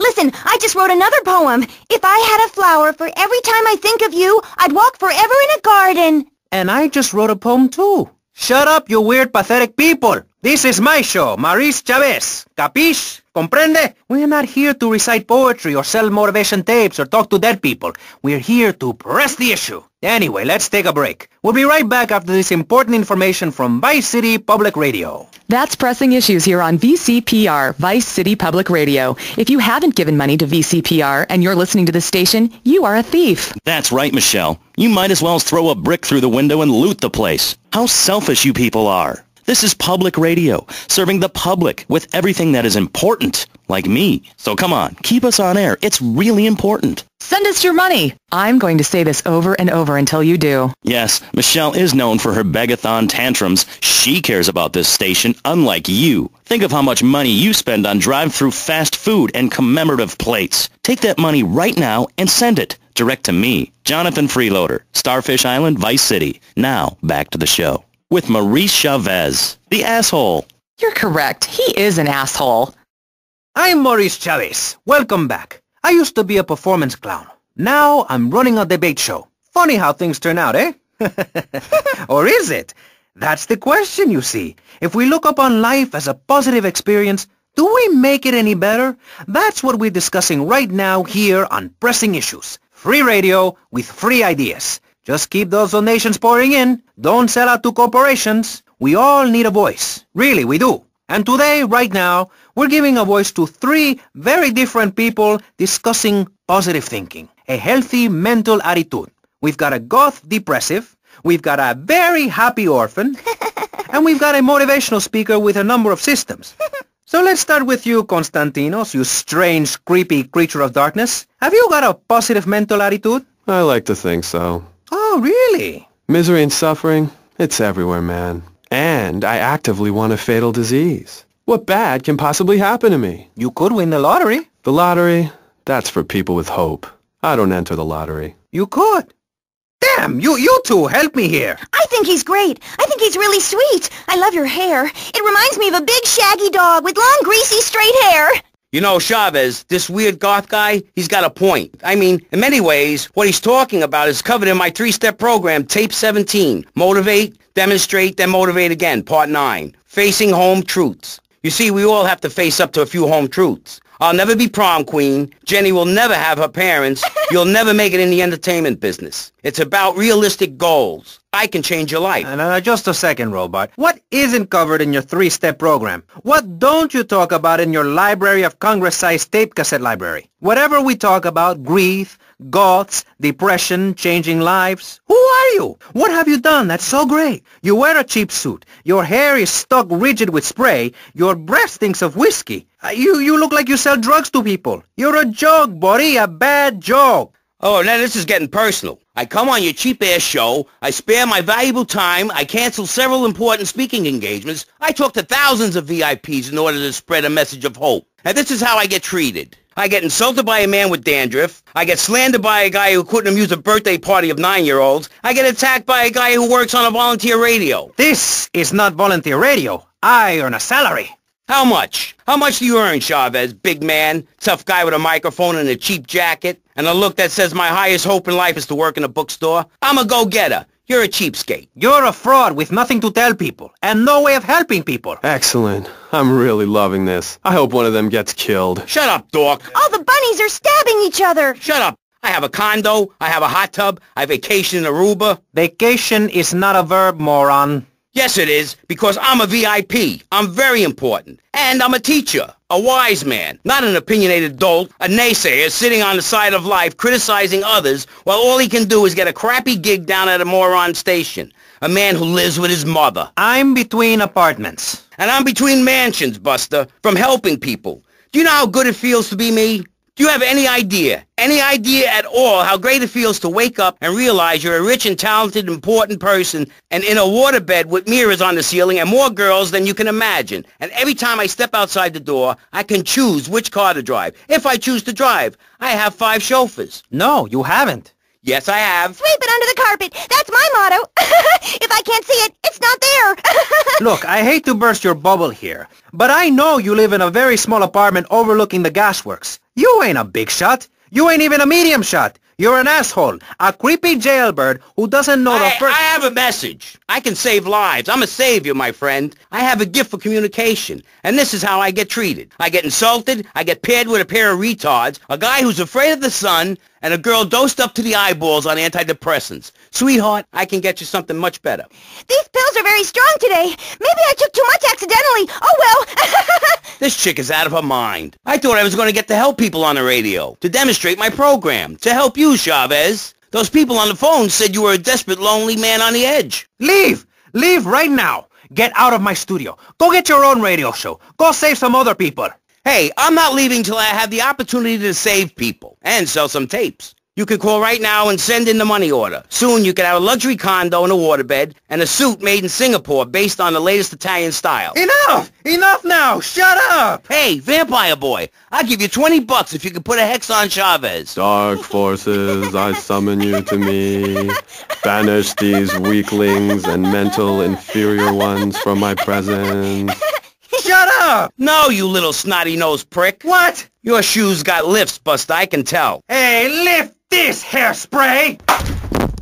S8: Listen, I just wrote another poem. If I had a flower for every time I think of you, I'd walk forever in a garden.
S1: And I just wrote a poem too. Shut up, you weird, pathetic people. This is my show, Maurice Chavez. Capiche? Comprende? We're not here to recite poetry or sell motivation tapes or talk to dead people. We're here to press the issue. Anyway, let's take a break. We'll be right back after this important information from Vice City Public Radio.
S6: That's Pressing Issues here on VCPR, Vice City Public Radio. If you haven't given money to VCPR and you're listening to this station, you are a thief.
S5: That's right, Michelle. You might as well throw a brick through the window and loot the place. How selfish you people are. This is public radio, serving the public with everything that is important, like me. So come on, keep us on air. It's really important.
S6: Send us your money. I'm going to say this over and over until you do.
S5: Yes, Michelle is known for her begathon tantrums. She cares about this station, unlike you. Think of how much money you spend on drive-through fast food and commemorative plates. Take that money right now and send it direct to me, Jonathan Freeloader, Starfish Island, Vice City. Now, back to the show. With Maurice Chavez, the asshole.
S6: You're correct. He is an asshole.
S1: I'm Maurice Chavez. Welcome back. I used to be a performance clown. Now I'm running a debate show. Funny how things turn out, eh? Or is it? That's the question, you see. If we look upon life as a positive experience, do we make it any better? That's what we're discussing right now here on Pressing Issues. Free radio with free ideas. Just keep those donations pouring in. Don't sell out to corporations. We all need a voice. Really, we do. And today, right now, we're giving a voice to 3 very different people discussing positive thinking, a healthy mental attitude. We've got a goth depressive, we've got a very happy orphan, and we've got a motivational speaker with a number of systems. So let's start with you, Konstantinos, you strange, creepy creature of darkness. Have you got a positive mental attitude?
S7: I like to think so.
S1: Oh, really?
S7: Misery and suffering, it's everywhere, man. And I actively want a fatal disease. What bad can possibly happen to me?
S1: You could win the lottery.
S7: The lottery, that's for people with hope. I don't enter the lottery.
S1: You could. Damn, you two, help me here.
S8: I think he's great. I think he's really sweet. I love your hair. It reminds me of a big shaggy dog with long, greasy, straight hair.
S4: You know, Chavez, this weird goth guy, he's got a point. I mean, in many ways, what he's talking about is covered in my 3-step program, Tape 17. Motivate, demonstrate, then motivate again, Part 9. Facing home truths. You see, we all have to face up to a few home truths.
S9: I'll never be prom queen. Jenny will never have her parents. You'll never make it in the entertainment business. It's about realistic goals. I can change your life.
S1: Just a second, Robot. What isn't covered in your three-step program? What don't you talk about in your Library of Congress-sized tape cassette library? Whatever we talk about, grief, goths, depression, changing lives. Who are you? What have you done that's so great? You wear a cheap suit. Your hair is stuck rigid with spray. Your breath stinks of whiskey. You look like you sell drugs to people. You're a joke, buddy, a bad joke.
S9: Oh, now this is getting personal. I come on your cheap-ass show, I spare my valuable time, I cancel several important speaking engagements, I talk to thousands of VIPs in order to spread a message of hope. And this is how I get treated. I get insulted by a man with dandruff, I get slandered by a guy who couldn't amuse a birthday party of 9-year-olds, I get attacked by a guy who works on a volunteer radio.
S1: This is not volunteer radio. I earn a salary.
S9: How much? How much do you earn, Chavez, big man, tough guy with a microphone and a cheap jacket, and a look that says my highest hope in life is to work in a bookstore? I'm a go-getter. You're a cheapskate.
S1: You're a fraud with nothing to tell people, and no way of helping people.
S7: Excellent. I'm really loving this. I hope one of them gets killed.
S9: Shut up, dork.
S8: All the bunnies are stabbing each other.
S9: Shut up. I have a condo, I have a hot tub, I vacation in Aruba.
S1: Vacation is not a verb, moron.
S9: Yes, it is, because I'm a VIP. I'm very important. And I'm a teacher, a wise man, not an opinionated dolt, a naysayer sitting on the side of life criticizing others while all he can do is get a crappy gig down at a moron station. A man who lives with his mother.
S1: I'm between apartments.
S9: And I'm between mansions, Buster, from helping people. Do you know how good it feels to be me? Do you have any idea at all how great it feels to wake up and realize you're a rich and talented, important person and in a waterbed with mirrors on the ceiling and more girls than you can imagine? And every time I step outside the door, I can choose which car to drive. If I choose to drive, I have 5 chauffeurs.
S1: No, you haven't.
S9: Yes, I have.
S8: Sweep it under the carpet. That's my motto. If I can't see it, it's not there.
S1: Look, I hate to burst your bubble here, but I know you live in a very small apartment overlooking the gasworks. You ain't a big shot. You ain't even a medium shot. You're an asshole, a creepy jailbird who doesn't know the first...
S9: I have a message. I can save lives. I'm a savior, my friend. I have a gift for communication, and this is how I get treated. I get insulted, I get paired with a pair of retards, a guy who's afraid of the sun, and a girl dosed up to the eyeballs on antidepressants. Sweetheart, I can get you something much better.
S8: These pills are very strong today. Maybe I took too much accidentally. Oh, well.
S9: This chick is out of her mind. I thought I was going to get to help people on the radio, to demonstrate my program, to help you, Chavez. Those people on the phone said you were a desperate, lonely man on the edge.
S1: Leave! Leave right now! Get out of my studio. Go get your own radio show. Go save some other people.
S9: Hey, I'm not leaving till I have the opportunity to save people and sell some tapes. You can call right now and send in the money order. Soon you can have a luxury condo and a waterbed and a suit made in Singapore based on the latest Italian style.
S1: Enough! Enough now! Shut up!
S9: Hey, Vampire Boy, I'll give you $20 if you can put a hex on Chavez.
S7: Dark forces, I summon you to me. Banish these weaklings and mental inferior ones from my presence.
S1: Shut up!
S9: No, you little snotty-nosed prick.
S1: What?
S9: Your shoes got lifts, Buster, I can tell.
S1: Hey, lift this hairspray!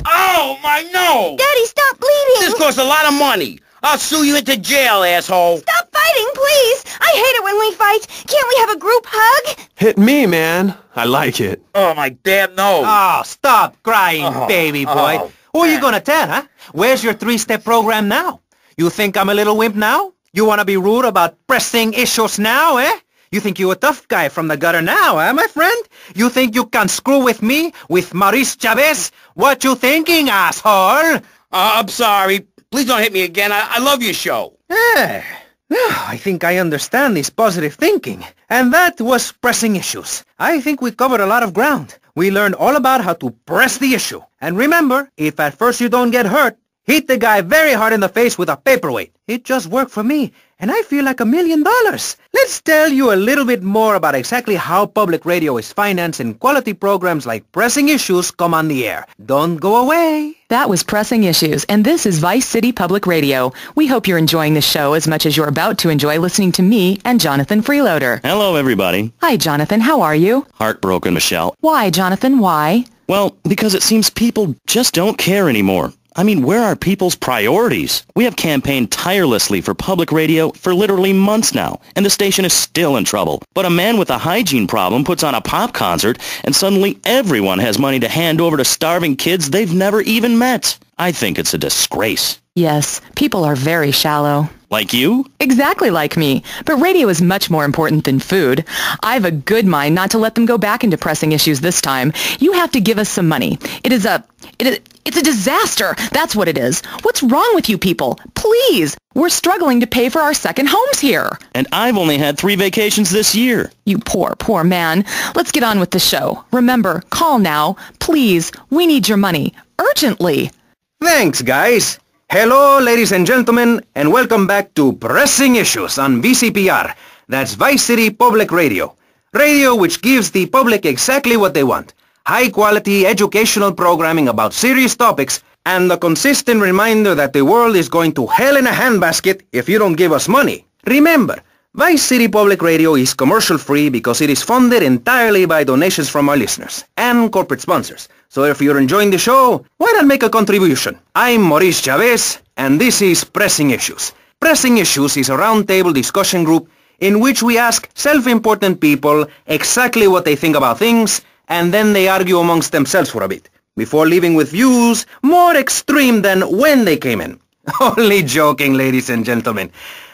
S9: Oh, my nose!
S8: Daddy, stop bleeding!
S9: This costs a lot of money. I'll sue you into jail, asshole.
S8: Stop fighting, please! I hate it when we fight. Can't we have a group hug?
S7: Hit me, man. I like it.
S9: Oh, my damn nose.
S1: Oh, stop crying, baby boy. Who are you gonna tell, huh? Where's your 3-step program now? You think I'm a little wimp now? You wanna be rude about pressing issues now, eh? You think you a tough guy from the gutter now, eh, my friend? You think you can screw with me, with Maurice Chavez? What you thinking, asshole?
S9: I'm sorry. Please don't hit me again. I love your show.
S1: Eh, I think I understand this positive thinking. And that was pressing issues. I think we covered a lot of ground. We learned all about how to press the issue. And remember, if at first you don't get hurt, hit the guy very hard in the face with a paperweight. It just worked for me, and I feel like $1 million. Let's tell you a little bit more about exactly how public radio is financed and quality programs like Pressing Issues come on the air. Don't go away.
S6: That was Pressing Issues, and this is Vice City Public Radio. We hope you're enjoying the show as much as you're about to enjoy listening to me and Jonathan Freeloader.
S5: Hello, everybody.
S6: Hi, Jonathan. How are you?
S5: Heartbroken, Michelle.
S6: Why, Jonathan? Why?
S5: Well, because it seems people just don't care anymore. I mean, where are people's priorities? We have campaigned tirelessly for public radio for literally months now, and the station is still in trouble. But a man with a hygiene problem puts on a pop concert, and suddenly everyone has money to hand over to starving kids they've never even met. I think it's a disgrace.
S6: Yes, people are very shallow.
S5: Like you?
S6: Exactly like me. But radio is much more important than food. I have a good mind not to let them go back into pressing issues this time. You have to give us some money. It's a disaster. That's what it is. What's wrong with you people? Please. We're struggling to pay for our second homes here.
S5: And I've only had 3 vacations this year.
S6: You poor, poor man. Let's get on with the show. Remember, call now. Please. We need your money. Urgently.
S1: Thanks, guys. Hello, ladies and gentlemen, and welcome back to Pressing Issues on VCPR. That's Vice City Public Radio. Radio which gives the public exactly what they want. High-quality educational programming about serious topics, and the consistent reminder that the world is going to hell in a handbasket if you don't give us money. Remember, Vice City Public Radio is commercial-free because it is funded entirely by donations from our listeners and corporate sponsors. So if you're enjoying the show, why not make a contribution? I'm Maurice Chavez, and this is Pressing Issues. Pressing Issues is a roundtable discussion group in which we ask self-important people exactly what they think about things, and then they argue amongst themselves for a bit, before leaving with views more extreme than when they came in. Only joking, ladies and gentlemen.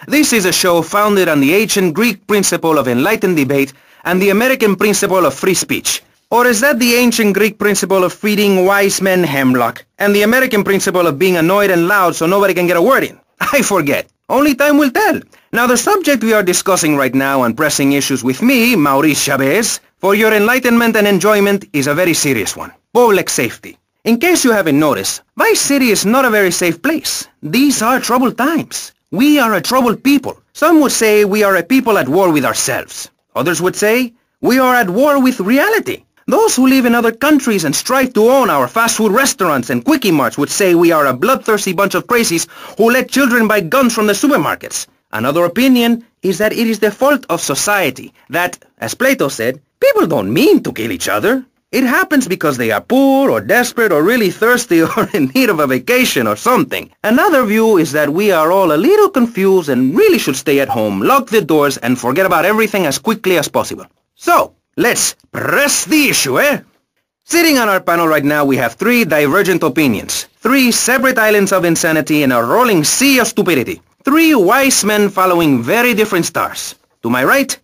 S1: This is a show founded on the ancient Greek principle of enlightened debate and the American principle of free speech. Or is that the ancient Greek principle of feeding wise men hemlock and the American principle of being annoyed and loud so nobody can get a word in? I forget. Only time will tell. Now, the subject we are discussing right now on Pressing Issues with me, Maurice Chavez, for your enlightenment and enjoyment is a very serious one. Public safety. In case you haven't noticed, Vice City is not a very safe place. These are troubled times. We are a troubled people. Some would say we are a people at war with ourselves. Others would say we are at war with reality. Those who live in other countries and strive to own our fast food restaurants and quickie marts would say we are a bloodthirsty bunch of crazies who let children buy guns from the supermarkets. Another opinion is that it is the fault of society, that, as Plato said, people don't mean to kill each other. It happens because they are poor or desperate or really thirsty or in need of a vacation or something. Another view is that we are all a little confused and really should stay at home, lock the doors, and forget about everything as quickly as possible. So, let's press the issue, eh? Sitting on our panel right now, we have 3 divergent opinions, 3 separate islands of insanity in a rolling sea of stupidity, 3 wise men following very different stars. To my right,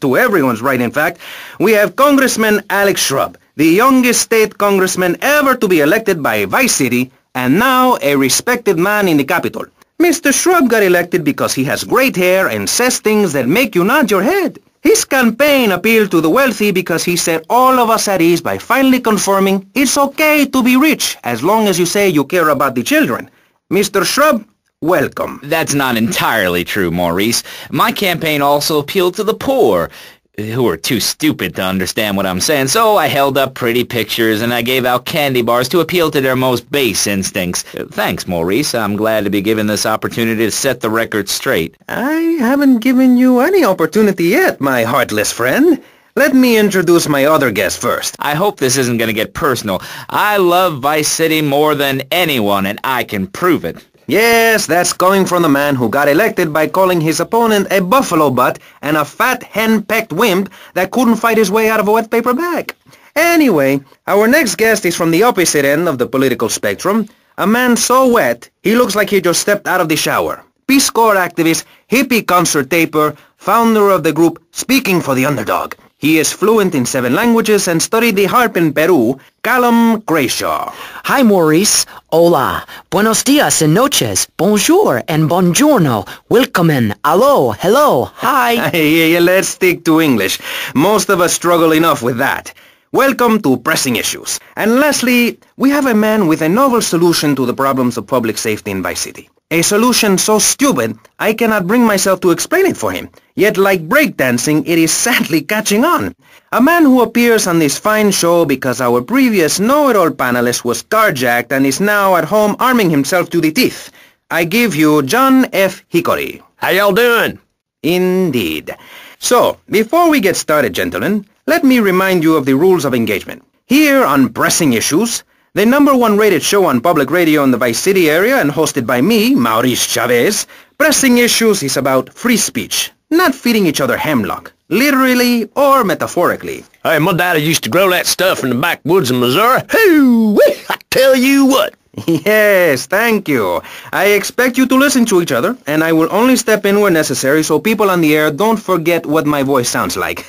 S1: to everyone's right in fact, we have Congressman Alex Shrub, the youngest state congressman ever to be elected by Vice City, and now a respected man in the Capitol. Mr. Shrub got elected because he has great hair and says things that make you nod your head. His campaign appealed to the wealthy because he set all of us at ease by finally confirming it's okay to be rich as long as you say you care about the children. Mr. Shrub, welcome.
S10: That's not entirely true, Maurice. My campaign also appealed to the poor, who are too stupid to understand what I'm saying, so I held up pretty pictures and I gave out candy bars to appeal to their most base instincts. Thanks, Maurice. I'm glad to be given this opportunity to set the record straight.
S1: I haven't given you any opportunity yet, my heartless friend. Let me introduce my other guest first.
S10: I hope this isn't going to get personal. I love Vice City more than anyone, and I can prove it.
S1: Yes, that's coming from the man who got elected by calling his opponent a buffalo butt and a fat hen-pecked wimp that couldn't fight his way out of a wet paper bag. Anyway, our next guest is from the opposite end of the political spectrum, a man so wet he looks like he just stepped out of the shower. Peace Corps activist, hippie concert taper, founder of the group Speaking for the Underdog. He is fluent in 7 languages and studied the harp in Peru, Callum Grayshaw.
S11: Hi, Maurice. Hola. Buenos dias and noches. Bonjour and buongiorno. Willkommen. Allo. Hello. Hi.
S1: Let's stick to English. Most of us struggle enough with that. Welcome to Pressing Issues. And lastly, we have a man with a novel solution to the problems of public safety in Vice City. A solution so stupid, I cannot bring myself to explain it for him. Yet like breakdancing, it is sadly catching on. A man who appears on this fine show because our previous know-it-all panelist was carjacked and is now at home arming himself to the teeth. I give you John F. Hickory.
S9: How y'all doing?
S1: Indeed. So, before we get started, gentlemen, let me remind you of the rules of engagement. Here on Pressing Issues, The #1 rated show on public radio in the Vice City area and hosted by me, Maurice Chavez. Pressing Issues is about free speech, not feeding each other hemlock, literally or metaphorically.
S12: Hey, my daddy used to grow that stuff in the backwoods of Missouri. Hoo-wee! I tell you what.
S1: Yes, thank you. I expect you to listen to each other, and I will only step in where necessary so people on the air don't forget what my voice sounds like.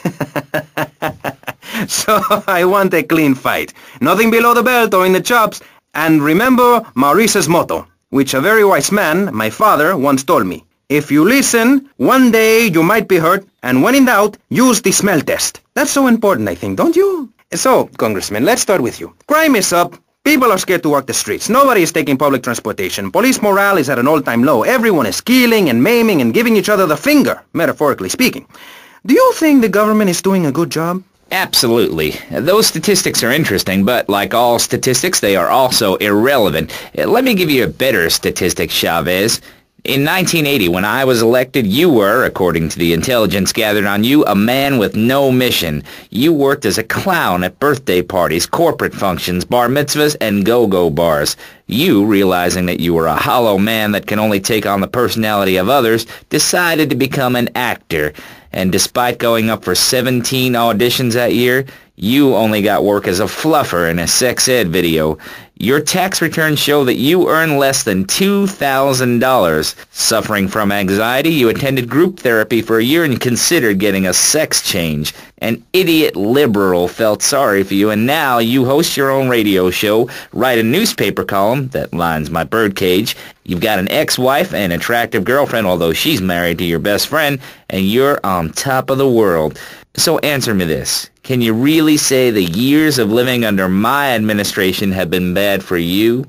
S1: So I want a clean fight. Nothing below the belt or in the chops. And remember Maurice's motto, which a very wise man, my father, once told me. If you listen, one day you might be hurt, and when in doubt, use the smell test. That's so important, I think, don't you? So, Congressman, let's start with you. Crime is up. People are scared to walk the streets. Nobody is taking public transportation. Police morale is at an all-time low. Everyone is killing and maiming and giving each other the finger, metaphorically speaking. Do you think the government is doing a good job?
S10: Absolutely. Those statistics are interesting, but like all statistics, they are also irrelevant. Let me give you a better statistic, Chavez. In 1980, when I was elected, you were, according to the intelligence gathered on you, a man with no mission. You worked as a clown at birthday parties, corporate functions, bar mitzvahs, and go-go bars. You, realizing that you were a hollow man that can only take on the personality of others, decided to become an actor. And despite going up for 17 auditions that year, you only got work as a fluffer in a sex ed video. Your tax returns show that you earn less than $2,000. Suffering from anxiety, you attended group therapy for a year and considered getting a sex change. An idiot liberal felt sorry for you, and now you host your own radio show, write a newspaper column that lines my birdcage. You've got an ex-wife and attractive girlfriend, although she's married to your best friend, and you're on top of the world. So answer me this. Can you really say the years of living under my administration have been bad for you?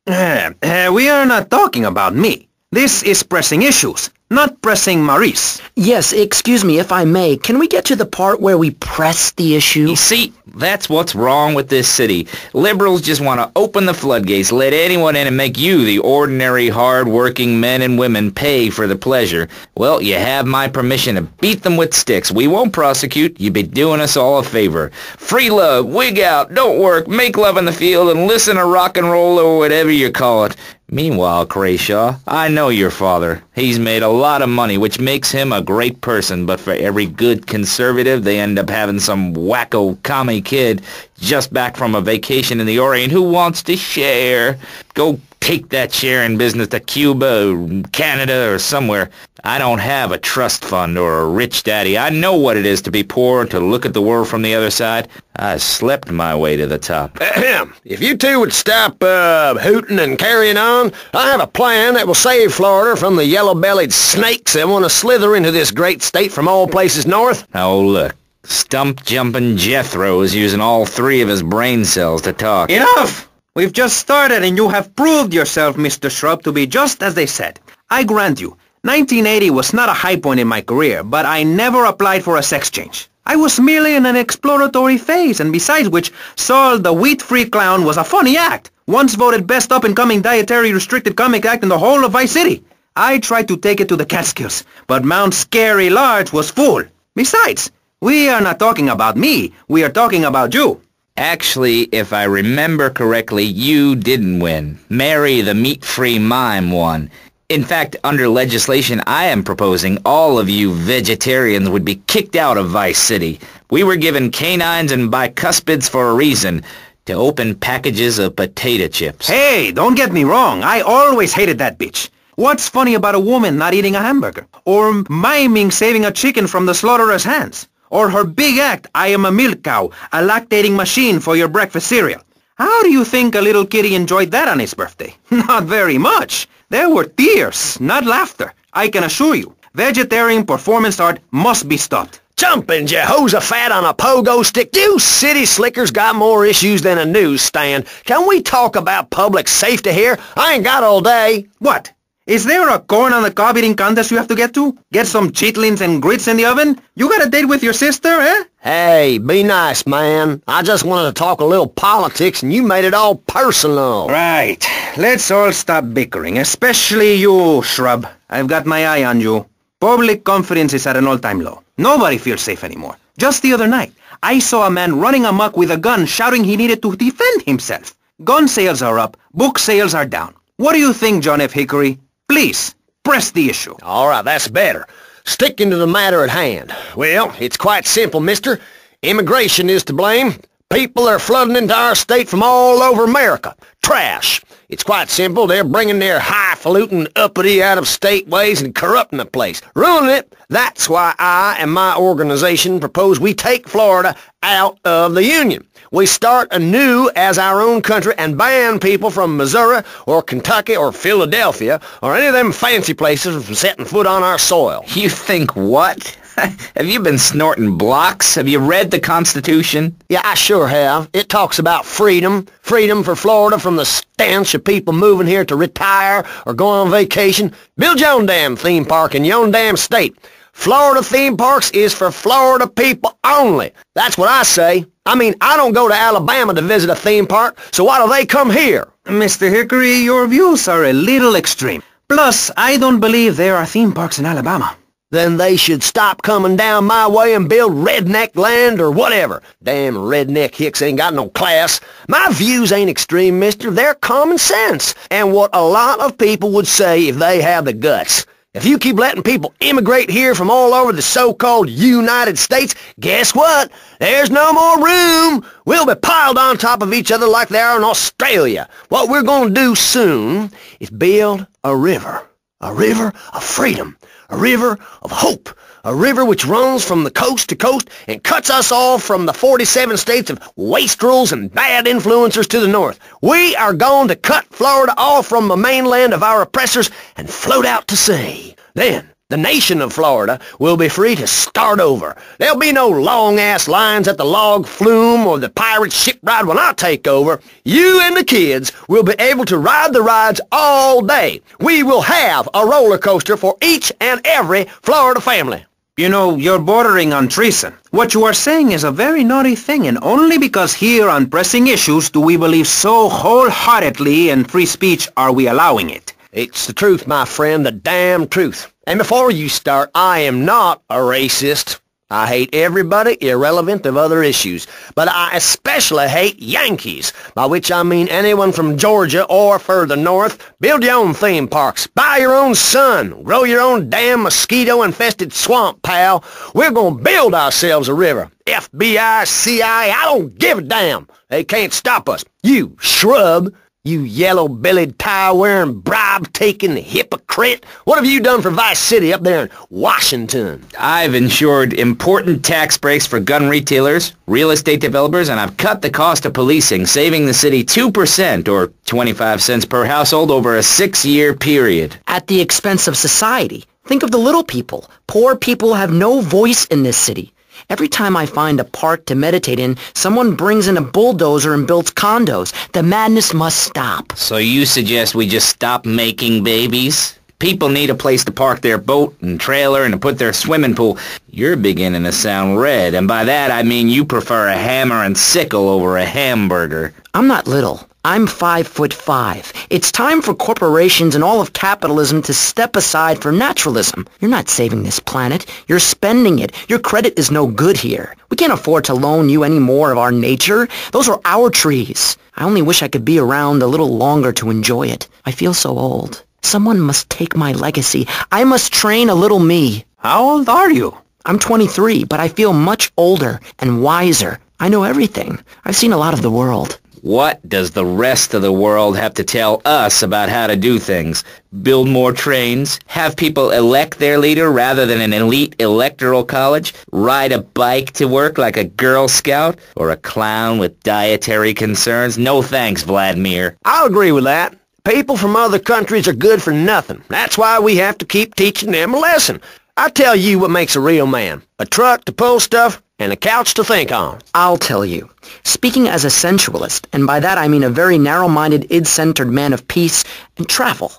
S1: We are not talking about me. This is Pressing Issues, not Pressing Maurice.
S11: Yes, excuse me if I may. Can we get to the part where we press the issue?
S10: You see, that's what's wrong with this city. Liberals just want to open the floodgates, let anyone in and make you, the ordinary, hard-working men and women, pay for the pleasure. Well, you have my permission to beat them with sticks. We won't prosecute. You'd be doing us all a favor. Free love, wig out, don't work, make love in the field, and listen to rock and roll or whatever you call it. Meanwhile, Crashaw, I know your father. He's made a lot of money, which makes him a great person, but for every good conservative, they end up having some wacko commie kid just back from a vacation in the Orient who wants to share. Go take that sharing business to Cuba or Canada or somewhere. I don't have a trust fund or a rich daddy. I know what it is to be poor and to look at the world from the other side. I slept my way to the top.
S12: If you two would stop hooting and carrying on, I have a plan that will save Florida from the yellow-bellied snakes that want to slither into this great state from all places north.
S10: Oh, look. Stump-jumping Jethro is using all 3 of his brain cells to talk.
S1: Enough! We've just started and you have proved yourself, Mr. Shrub, to be just as they said. I grant you, 1980 was not a high point in my career, but I never applied for a sex change. I was merely in an exploratory phase, and besides which, Saul the wheat-free clown was a funny act, once voted best up-and-coming dietary restricted comic act in the whole of Vice City. I tried to take it to the Catskills, but Mount Scary Large was full. Besides, we are not talking about me, we are talking about you.
S10: Actually, if I remember correctly, you didn't win. Mary the meat-free mime won. In fact, under legislation I am proposing, all of you vegetarians would be kicked out of Vice City. We were given canines and bicuspids for a reason, to open packages of potato chips.
S1: Hey, don't get me wrong, I always hated that bitch. What's funny about a woman not eating a hamburger? Or miming saving a chicken from the slaughteurer's hands? Or her big act, I am a milk cow, a lactating machine for your breakfast cereal. How do you think a little kitty enjoyed that on his birthday? Not very much. There were tears, not laughter. I can assure you, vegetarian performance art must be stopped.
S12: Jumping Jehoshaphat on a pogo stick. You city slickers got more issues than a newsstand. Can we talk about public safety here? I ain't got all day.
S1: What? Is there a corn on the cob eating contest you have to get to? Get some chitlins and grits in the oven? You got a date with your sister, eh?
S12: Hey, be nice, man. I just wanted to talk a little politics and you made it all personal.
S1: Right. Let's all stop bickering, especially you, Shrub. I've got my eye on you. Public confidence is at an all-time low. Nobody feels safe anymore. Just the other night, I saw a man running amok with a gun shouting he needed to defend himself. Gun sales are up, book sales are down. What do you think, John F. Hickory? Please, press the issue.
S12: All right, that's better. Sticking to the matter at hand. Well, it's quite simple, mister. Immigration is to blame. People are flooding into our state from all over America. Trash. It's quite simple. They're bringing their highfalutin, uppity, out-of-state ways and corrupting the place. Ruining it. That's why I and my organization propose we take Florida out of the Union. We start anew as our own country and ban people from Missouri or Kentucky or Philadelphia or any of them fancy places from setting foot on our soil.
S10: You think what? Have you been snorting blocks? Have you read the Constitution?
S12: Yeah, I sure have. It talks about freedom. Freedom for Florida from the stench of people moving here to retire or go on vacation. Build your own damn theme park in your own damn state. Florida theme parks is for Florida people only. That's what I say. I mean, I don't go to Alabama to visit a theme park, so why do they come here?
S1: Mr. Hickory, your views are a little extreme. Plus, I don't believe there are theme parks in Alabama.
S12: Then they should stop coming down my way and build redneck land or whatever. Damn redneck hicks ain't got no class. My views ain't extreme, mister. They're common sense. And what a lot of people would say if they have the guts. If you keep letting people immigrate here from all over the so-called United States, guess what? There's no more room. We'll be piled on top of each other like they are in Australia. What we're going to do soon is build a river of freedom, a river of hope, a river which runs from the coast to coast and cuts us off from the 47 states of wastrels and bad influencers to the north. We are going to cut Florida off from the mainland of our oppressors and float out to sea. Then, the nation of Florida will be free to start over. There'll be no long-ass lines at the log flume or the pirate ship ride when I take over. You and the kids will be able to ride the rides all day. We will have a roller coaster for each and every Florida family.
S1: You know, you're bordering on treason. What you are saying is a very naughty thing, and only because here on Pressing Issues do we believe so wholeheartedly in free speech are we allowing it.
S12: It's the truth, my friend, the damn truth. And before you start, I am not a racist. I hate everybody irrelevant of other issues, but I especially hate Yankees, by which I mean anyone from Georgia or further north. Build your own theme parks, buy your own sun, grow your own damn mosquito-infested swamp, pal. We're gonna build ourselves a river. FBI, CIA, I don't give a damn. They can't stop us. You shrub. You yellow-bellied, tie-wearing, bribe-taking hypocrite. What have you done for Vice City up there in Washington?
S10: I've ensured important tax breaks for gun retailers, real estate developers, and I've cut the cost of policing, saving the city 2% or 25 cents per household over a 6-year period.
S11: At the expense of society. Think of the little people. Poor people have no voice in this city. Every time I find a park to meditate in, someone brings in a bulldozer and builds condos. The madness must stop.
S10: So you suggest we just stop making babies? People need a place to park their boat and trailer and to put their swimming pool. You're beginning to sound red, and by that I mean you prefer a hammer and sickle over a hamburger.
S11: I'm not little. I'm 5'5". It's time for corporations and all of capitalism to step aside for naturalism. You're not saving this planet. You're spending it. Your credit is no good here. We can't afford to loan you any more of our nature. Those are our trees. I only wish I could be around a little longer to enjoy it. I feel so old. Someone must take my legacy. I must train a little me.
S1: How old are you?
S11: I'm 23, but I feel much older and wiser. I know everything. I've seen a lot of the world.
S10: What does the rest of the world have to tell us about how to do things? Build more trains? Have people elect their leader rather than an elite electoral college? Ride a bike to work like a Girl Scout? Or a clown with dietary concerns? No thanks, Vladimir.
S12: I'll agree with that. People from other countries are good for nothing. That's why we have to keep teaching them a lesson. I tell you what makes a real man. A truck to pull stuff and a couch to think on.
S11: I'll tell you. Speaking as a sensualist, and by that I mean a very narrow-minded, id-centered man of peace and travel.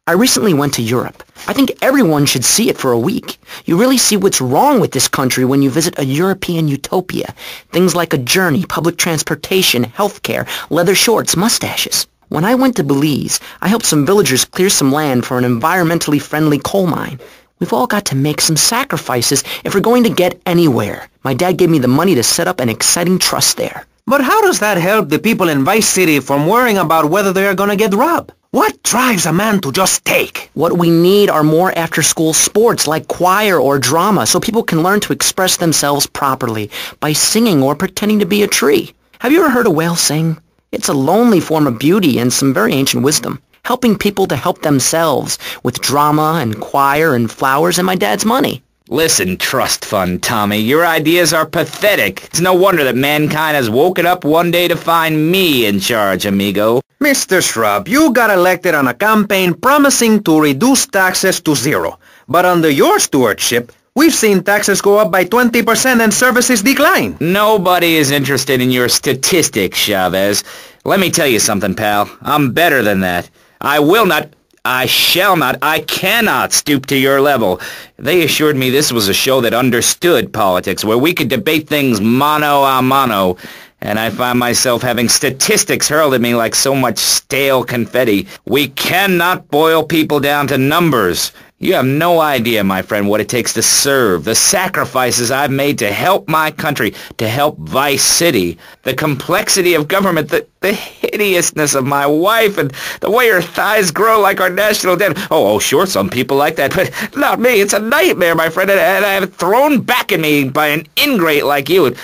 S11: I recently went to Europe. I think everyone should see it for a week. You really see what's wrong with this country when you visit a European utopia. Things like a journey, public transportation, healthcare, leather shorts, mustaches. When I went to Belize, I helped some villagers clear some land for an environmentally friendly coal mine. We've all got to make some sacrifices if we're going to get anywhere. My dad gave me the money to set up an exciting trust there.
S1: But how does that help the people in Vice City from worrying about whether they are going to get robbed? What drives a man to just take?
S11: What we need are more after-school sports like choir or drama so people can learn to express themselves properly by singing or pretending to be a tree. Have you ever heard a whale sing? It's a lonely form of beauty and some very ancient wisdom, helping people to help themselves with drama and choir and flowers and my dad's money.
S10: Listen, trust fund Tommy, your ideas are pathetic. It's no wonder that mankind has woken up one day to find me in charge, amigo.
S1: Mr. Shrub, you got elected on a campaign promising to reduce taxes to zero. But under your stewardship, we've seen taxes go up by 20% and services decline.
S10: Nobody is interested in your statistics, Chavez. Let me tell you something, pal. I'm better than that. I will not... I shall not, I cannot stoop to your level. They assured me this was a show that understood politics, where we could debate things mano a mano, and I find myself having statistics hurled at me like so much stale confetti. We cannot boil people down to numbers. You have no idea, my friend, what it takes to serve, the sacrifices I've made to help my country, to help Vice City, the complexity of government, the hideousness of my wife, and the way her thighs grow like our national debt. Oh, sure, some people like that, but not me. It's a nightmare, my friend, and I have it thrown back at me by an ingrate like you.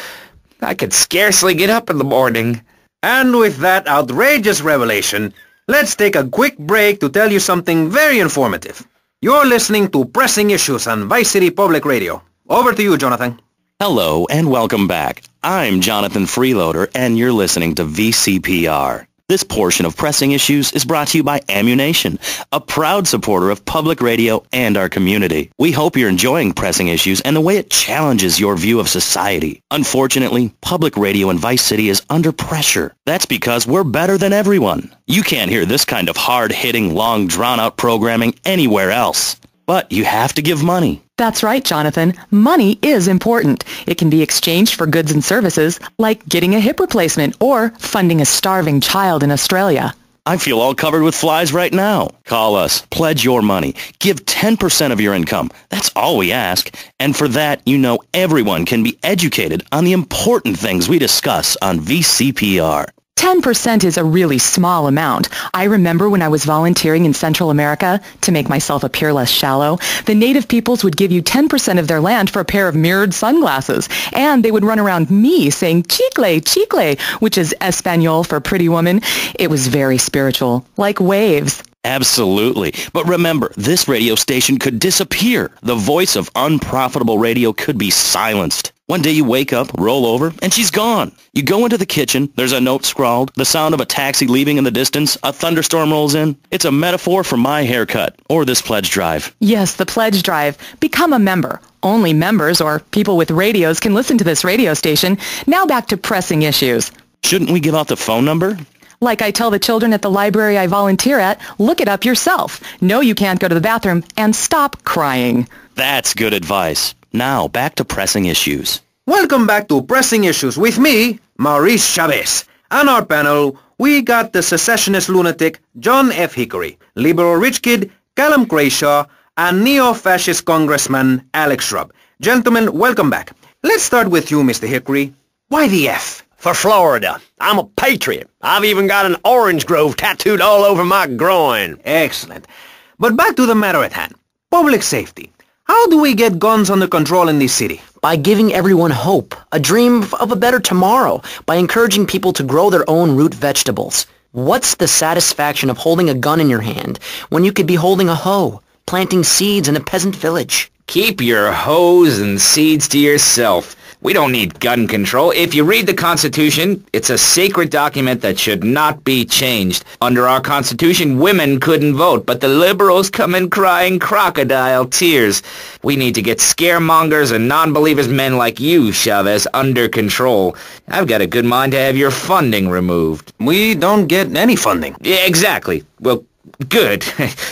S10: I could scarcely get up in the morning.
S1: And with that outrageous revelation, let's take a quick break to tell you something very informative. You're listening to Pressing Issues on Vice City Public Radio. Over to you, Jonathan.
S5: Hello and welcome back. I'm Jonathan Freeloader and you're listening to VCPR. This portion of Pressing Issues is brought to you by Ammunition, a proud supporter of public radio and our community. We hope you're enjoying Pressing Issues and the way it challenges your view of society. Unfortunately, public radio in Vice City is under pressure. That's because we're better than everyone. You can't hear this kind of hard-hitting, long, drawn-out programming anywhere else. But you have to give money.
S6: That's right, Jonathan. Money is important. It can be exchanged for goods and services, like getting a hip replacement or funding a starving child in Australia.
S5: I feel all covered with flies right now. Call us. Pledge your money. Give 10% of your income. That's all we ask. And for that, you know everyone can be educated on the important things we discuss on VCPR.
S6: 10% is a really small amount. I remember when I was volunteering in Central America, to make myself appear less shallow, the native peoples would give you 10% of their land for a pair of mirrored sunglasses, and they would run around me saying chicle, chicle, which is Espanol for pretty woman. It was very spiritual, like waves.
S5: Absolutely. But remember, this radio station could disappear. The voice of unprofitable radio could be silenced. One day you wake up, roll over, and she's gone. You go into the kitchen, there's a note scrawled, the sound of a taxi leaving in the distance, a thunderstorm rolls in. It's a metaphor for my haircut, or this pledge drive.
S6: Yes, the pledge drive. Become a member. Only members or people with radios can listen to this radio station. Now back to Pressing Issues.
S5: Shouldn't we give out the phone number?
S6: Like I tell the children at the library I volunteer at, look it up yourself. No, you can't go to the bathroom, and stop crying.
S5: That's good advice. Now, back to Pressing Issues.
S1: Welcome back to Pressing Issues with me, Maurice Chavez. On our panel, we got the secessionist lunatic John F. Hickory, liberal rich kid Callum Crayshaw, and neo-fascist congressman Alex Shrub. Gentlemen, welcome back. Let's start with you, Mr. Hickory. Why the F?
S12: For Florida. I'm a patriot. I've even got an orange grove tattooed all over my groin.
S1: Excellent. But back to the matter at hand. Public safety. How do we get guns under control in this city?
S11: By giving everyone hope, a dream of a better tomorrow, by encouraging people to grow their own root vegetables. What's the satisfaction of holding a gun in your hand when you could be holding a hoe, planting seeds in a peasant village?
S10: Keep your hoes and seeds to yourself. We don't need gun control. If you read the Constitution, it's a sacred document that should not be changed. Under our Constitution, women couldn't vote, but the liberals come in crying crocodile tears. We need to get scaremongers and non-believers, men like you, Chavez, under control. I've got a good mind to have your funding removed.
S1: We don't get any funding.
S10: Yeah, exactly. Well, good.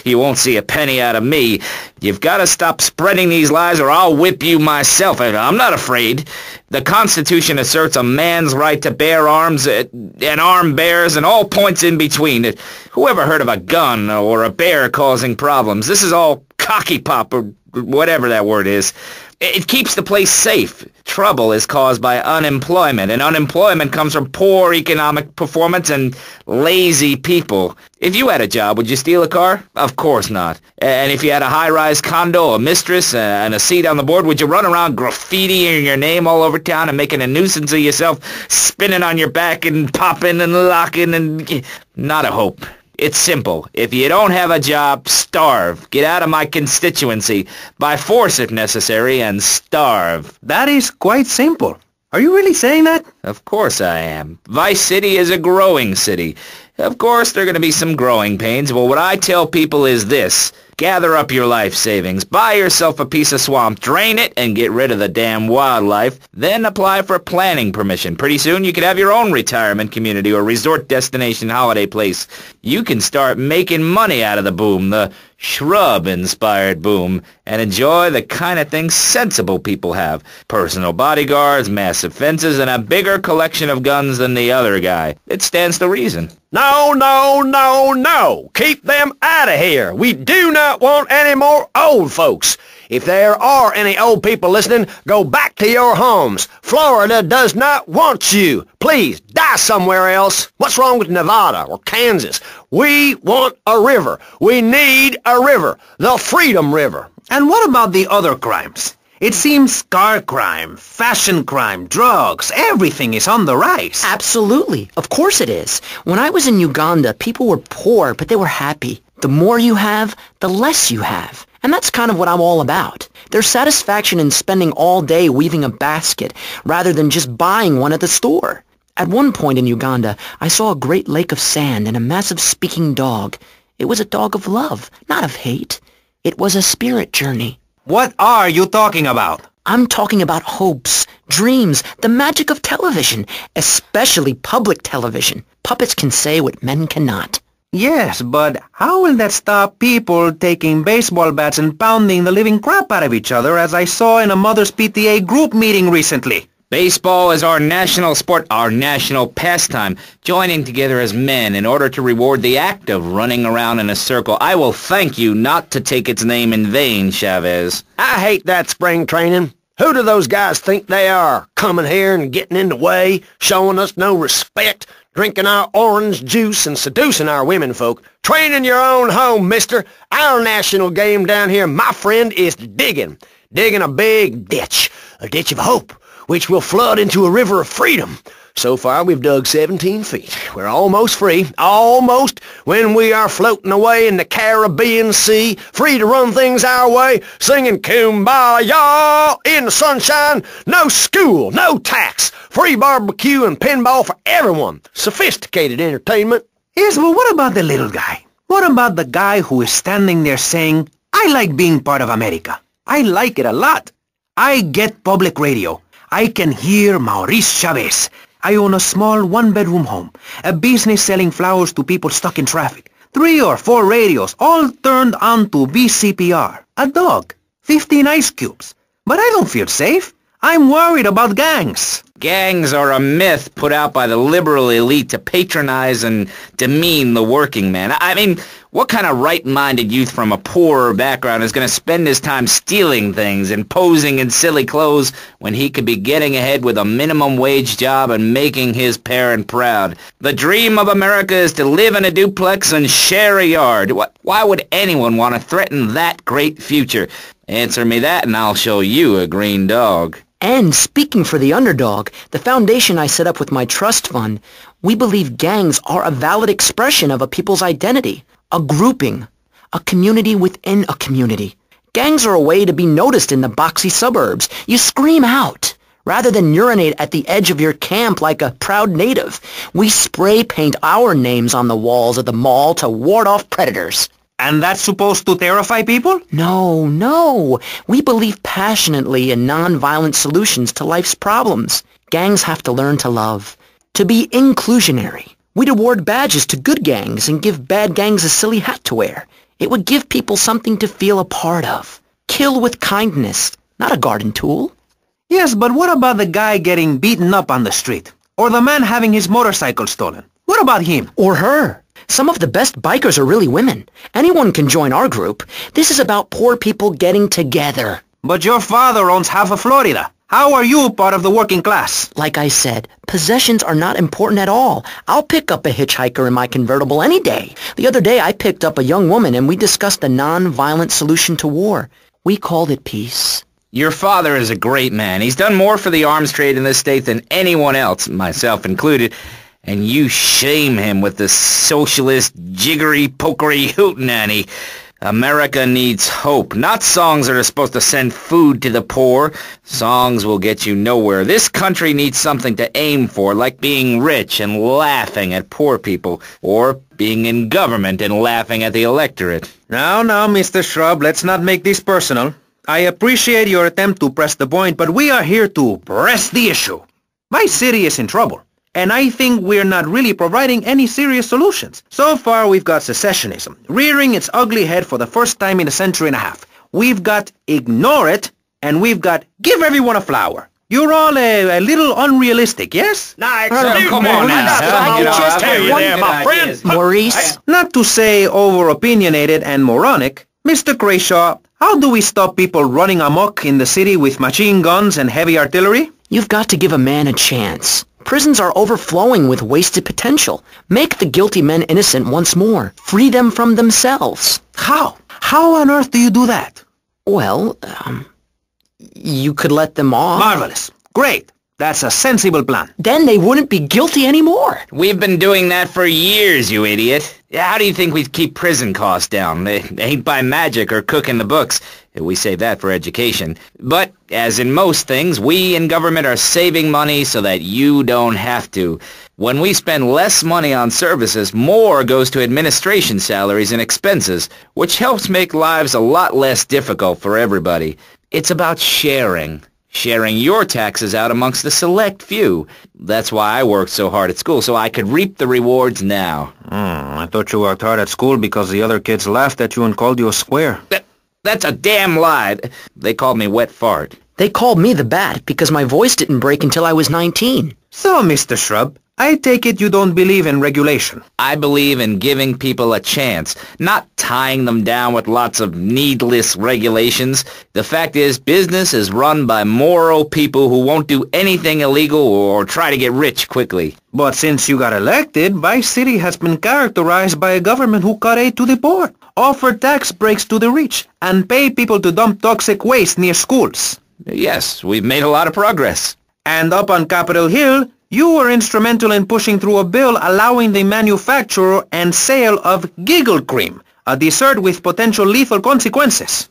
S10: You won't see a penny out of me. You've got to stop spreading these lies or I'll whip you myself. I'm not afraid. The Constitution asserts a man's right to bear arms and arm bears and all points in between. Whoever heard of a gun or a bear causing problems? This is all cocky pop or whatever that word is. It keeps the place safe. Trouble is caused by unemployment, and unemployment comes from poor economic performance and lazy people. If you had a job, would you steal a car? Of course not. And if you had a high-rise condo, a mistress, and a seat on the board, would you run around graffitiing your name all over town and making a nuisance of yourself, spinning on your back and popping and locking and... Not a hope. It's simple. If you don't have a job, starve. Get out of my constituency. By force if necessary, and starve.
S1: That is quite simple. Are you really saying that?
S10: Of course I am. Vice City is a growing city. Of course there are going to be some growing pains, but what I tell people is this. Gather up your life savings, buy yourself a piece of swamp, drain it, and get rid of the damn wildlife. Then apply for planning permission. Pretty soon you could have your own retirement community or resort destination holiday place. You can start making money out of the boom, the shrub-inspired boom, and enjoy the kind of things sensible people have. Personal bodyguards, massive fences, and a bigger collection of guns than the other guy. It stands to reason.
S12: No, no, no, no. Keep them out of here. We do not want any more old folks. If there are any old people listening, go back to your homes. Florida does not want you. Please, die somewhere else. What's wrong with Nevada or Kansas? We want a river. We need a river. The Freedom River.
S1: And what about the other crimes? It seems car crime, fashion crime, drugs, everything is on the rise.
S11: Absolutely. Of course it is. When I was in Uganda, people were poor, but they were happy. The more you have, the less you have. And that's kind of what I'm all about. There's satisfaction in spending all day weaving a basket rather than just buying one at the store. At one point in Uganda, I saw a great lake of sand and a massive speaking dog. It was a dog of love, not of hate. It was a spirit journey.
S1: What are you talking about?
S11: I'm talking about hopes, dreams, the magic of television, especially public television. Puppets can say what men cannot.
S1: Yes, but how will that stop people taking baseball bats and pounding the living crap out of each other, as I saw in a Mother's PTA group meeting recently?
S10: Baseball is our national sport, our national pastime, joining together as men in order to reward the act of running around in a circle. I will thank you not to take its name in vain, Chavez.
S12: I hate that spring training. Who do those guys think they are, coming here and getting in the way, showing us no respect, drinking our orange juice and seducing our women folk? Train in your own home, mister. Our national game down here, my friend, is digging. Digging a big ditch, a ditch of hope, which will flood into a river of freedom. So far, we've dug 17 feet. We're almost free, almost, when we are floating away in the Caribbean Sea, free to run things our way, singing Kumbaya in the sunshine. No school, no tax, free barbecue and pinball for everyone. Sophisticated entertainment.
S1: Yes, but what about the little guy? What about the guy who is standing there saying, I like being part of America. I like it a lot. I get public radio. I can hear Maurice Chavez. I own a small one-bedroom home, a business selling flowers to people stuck in traffic, 3 or 4 radios, all turned on to VCPR, a dog, 15 ice cubes. But I don't feel safe. I'm worried about gangs.
S10: Gangs are a myth put out by the liberal elite to patronize and demean the working man. I mean, what kind of right-minded youth from a poorer background is going to spend his time stealing things and posing in silly clothes when he could be getting ahead with a minimum wage job and making his parent proud? The dream of America is to live in a duplex and share a yard. Why would anyone want to threaten that great future? Answer me that and I'll show you a green dog.
S11: And speaking for the underdog, the foundation I set up with my trust fund, we believe gangs are a valid expression of a people's identity, a grouping, a community within a community. Gangs are a way to be noticed in the boxy suburbs. You scream out. Rather than urinate at the edge of your camp like a proud native, we spray paint our names on the walls of the mall to ward off predators.
S1: And that's supposed to terrify people?
S11: No. We believe passionately in non-violent solutions to life's problems. Gangs have to learn to love, to be inclusionary. We'd award badges to good gangs and give bad gangs a silly hat to wear. It would give people something to feel a part of. Kill with kindness, not a garden tool.
S1: Yes, but what about the guy getting beaten up on the street? Or the man having his motorcycle stolen? What about him?
S11: Or her? Some of the best bikers are really women. Anyone can join our group. This is about poor people getting together.
S1: But your father owns half of Florida. How are you part of the working class?
S11: Like I said, possessions are not important at all. I'll pick up a hitchhiker in my convertible any day. The other day I picked up a young woman and we discussed a non-violent solution to war. We called it peace.
S10: Your father is a great man. He's done more for the arms trade in this state than anyone else, myself included. And you shame him with this socialist, jiggery-pokery hootenanny. America needs hope, not songs that are supposed to send food to the poor. Songs will get you nowhere. This country needs something to aim for, like being rich and laughing at poor people, or being in government and laughing at the electorate.
S1: Now, Mr. Shrub, let's not make this personal. I appreciate your attempt to press the point, but we are here to press the issue. My city is in trouble. And I think we're not really providing any serious solutions. So far, we've got secessionism, rearing its ugly head for the first time in a century and a half. We've got ignore it, and we've got give everyone a flower. You're all a little unrealistic, yes?
S10: Come on now.
S9: my friend.
S11: Maurice?
S1: Not to say over-opinionated and moronic, Mr. Crashaw, how do we stop people running amok in the city with machine guns and heavy artillery?
S11: You've got to give a man a chance. Prisons are overflowing with wasted potential. Make the guilty men innocent once more. Free them from themselves.
S1: How? How on earth do you do that?
S11: Well, you could let them off.
S1: Marvelous. Great. That's a sensible plan.
S11: Then they wouldn't be guilty anymore.
S10: We've been doing that for years, you idiot. How do you think we'd keep prison costs down? They ain't by magic or cooking the books. We save that for education. But, as in most things, we in government are saving money so that you don't have to. When we spend less money on services, more goes to administration salaries and expenses, which helps make lives a lot less difficult for everybody. It's about sharing. Sharing your taxes out amongst the select few. That's why I worked so hard at school, so I could reap the rewards now.
S1: I thought you worked hard at school because the other kids laughed at you and called you a square.
S10: That's a damn lie. They called me wet fart.
S11: They called me the Bat because my voice didn't break until I was 19.
S1: So, Mr. Shrub, I take it you don't believe in regulation.
S10: I believe in giving people a chance, not tying them down with lots of needless regulations. The fact is, business is run by moral people who won't do anything illegal or try to get rich quickly.
S1: But since you got elected, Vice City has been characterized by a government who cut aid to the poor, offer tax breaks to the rich, and pay people to dump toxic waste near schools.
S10: Yes, we've made a lot of progress.
S1: And up on Capitol Hill, you were instrumental in pushing through a bill allowing the manufacture and sale of giggle cream, a dessert with potential lethal consequences.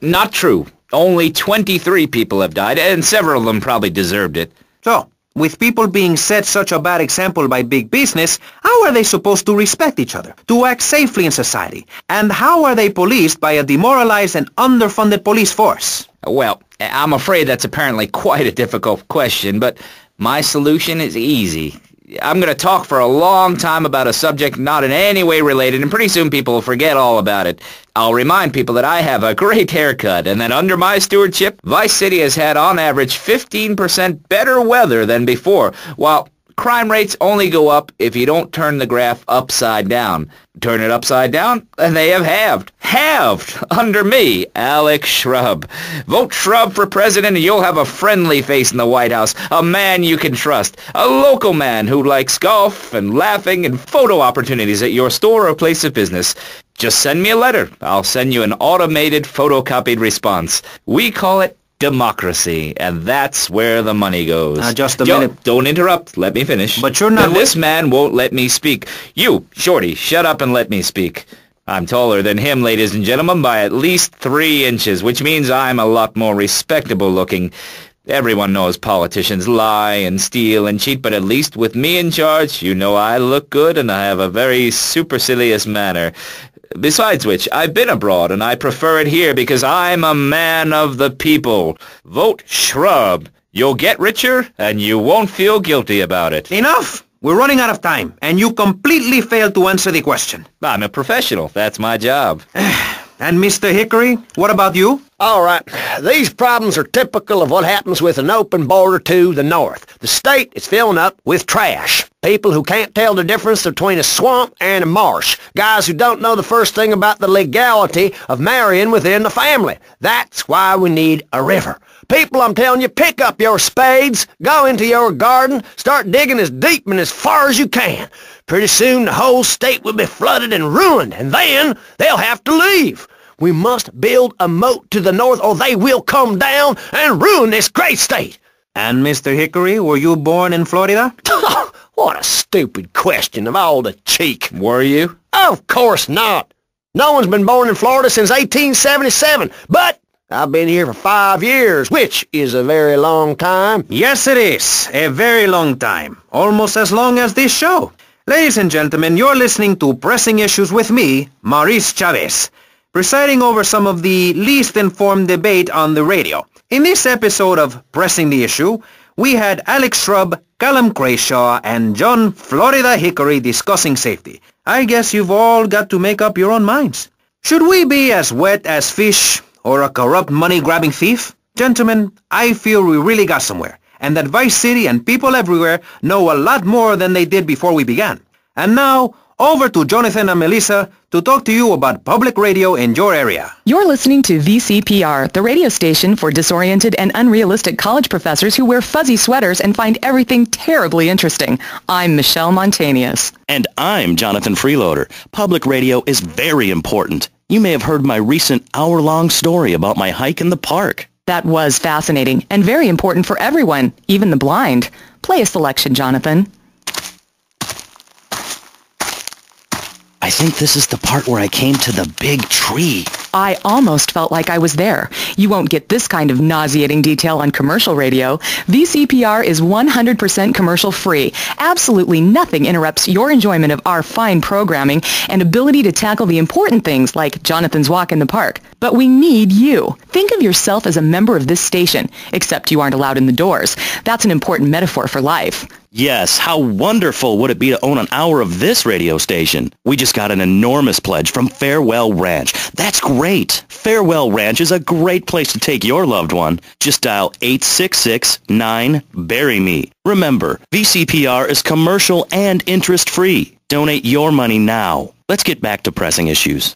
S10: Not true. Only 23 people have died, and several of them probably deserved it.
S1: So, with people being set such a bad example by big business, how are they supposed to respect each other, to act safely in society? And how are they policed by a demoralized and underfunded police force?
S10: Well, I'm afraid that's apparently quite a difficult question, but my solution is easy. I'm going to talk for a long time about a subject not in any way related, and pretty soon people will forget all about it. I'll remind people that I have a great haircut, and that under my stewardship, Vice City has had on average 15% better weather than before, while crime rates only go up if you don't turn the graph upside down. Turn it upside down, and they have halved. Halved! Under me, Alex Shrub. Vote Shrub for president and you'll have a friendly face in the White House. A man you can trust. A local man who likes golf and laughing and photo opportunities at your store or place of business. Just send me a letter. I'll send you an automated photocopied response. We call it democracy, and that's where the money goes.
S1: Just a minute.
S10: Don't interrupt. Let me finish.
S1: But you're not...
S10: And this man won't let me speak. You, Shorty, shut up and let me speak. I'm taller than him, ladies and gentlemen, by at least 3 inches, which means I'm a lot more respectable looking. Everyone knows politicians lie and steal and cheat, but at least with me in charge, you know I look good and I have a very supercilious manner. Besides which, I've been abroad, and I prefer it here because I'm a man of the people. Vote Shrub. You'll get richer, and you won't feel guilty about it.
S1: Enough! We're running out of time, and you completely failed to answer the question.
S10: I'm a professional. That's my job.
S1: And Mr. Hickory, what about you?
S12: All right, these problems are typical of what happens with an open border to the north. The state is filling up with trash. People who can't tell the difference between a swamp and a marsh. Guys who don't know the first thing about the legality of marrying within the family. That's why we need a river. People, I'm telling you, pick up your spades, go into your garden, start digging as deep and as far as you can. Pretty soon the whole state will be flooded and ruined, and then they'll have to leave. We must build a moat to the north or they will come down and ruin this great state.
S1: And Mr. Hickory, were you born in Florida?
S12: What a stupid question of all the cheek.
S10: Were you?
S12: Of course not. No one's been born in Florida since 1877, but I've been here for 5 years, which is a very long time.
S1: Yes, it is. A very long time. Almost as long as this show. Ladies and gentlemen, you're listening to Pressing Issues with me, Maurice Chavez, presiding over some of the least informed debate on the radio. In this episode of Pressing the Issue, we had Alex Shrub, Callum Crayshaw, and John Florida Hickory discussing safety. I guess you've all got to make up your own minds. Should we be as wet as fish or a corrupt money-grabbing thief? Gentlemen, I feel we really got somewhere, and that Vice City and people everywhere know a lot more than they did before we began. And now, over to Jonathan and Melissa to talk to you about public radio in your area.
S6: You're listening to VCPR, the radio station for disoriented and unrealistic college professors who wear fuzzy sweaters and find everything terribly interesting. I'm Michelle Montanius.
S5: And I'm Jonathan Freeloader. Public radio is very important. You may have heard my recent hour-long story about my hike in the park.
S6: That was fascinating and very important for everyone, even the blind. Play a selection, Jonathan.
S5: I think this is the part where I came to the big tree.
S6: I almost felt like I was there. You won't get this kind of nauseating detail on commercial radio. VCPR is 100% commercial-free. Absolutely nothing interrupts your enjoyment of our fine programming and ability to tackle the important things like Jonathan's walk in the park. But we need you. Think of yourself as a member of this station, except you aren't allowed in the doors. That's an important metaphor for life.
S5: Yes, how wonderful would it be to own an hour of this radio station? We just got an enormous pledge from Farewell Ranch. That's great. Farewell Ranch is a great place to take your loved one. Just dial 866-9-BURY-ME. Remember, VCPR is commercial and interest-free. Donate your money now. Let's get back to pressing issues.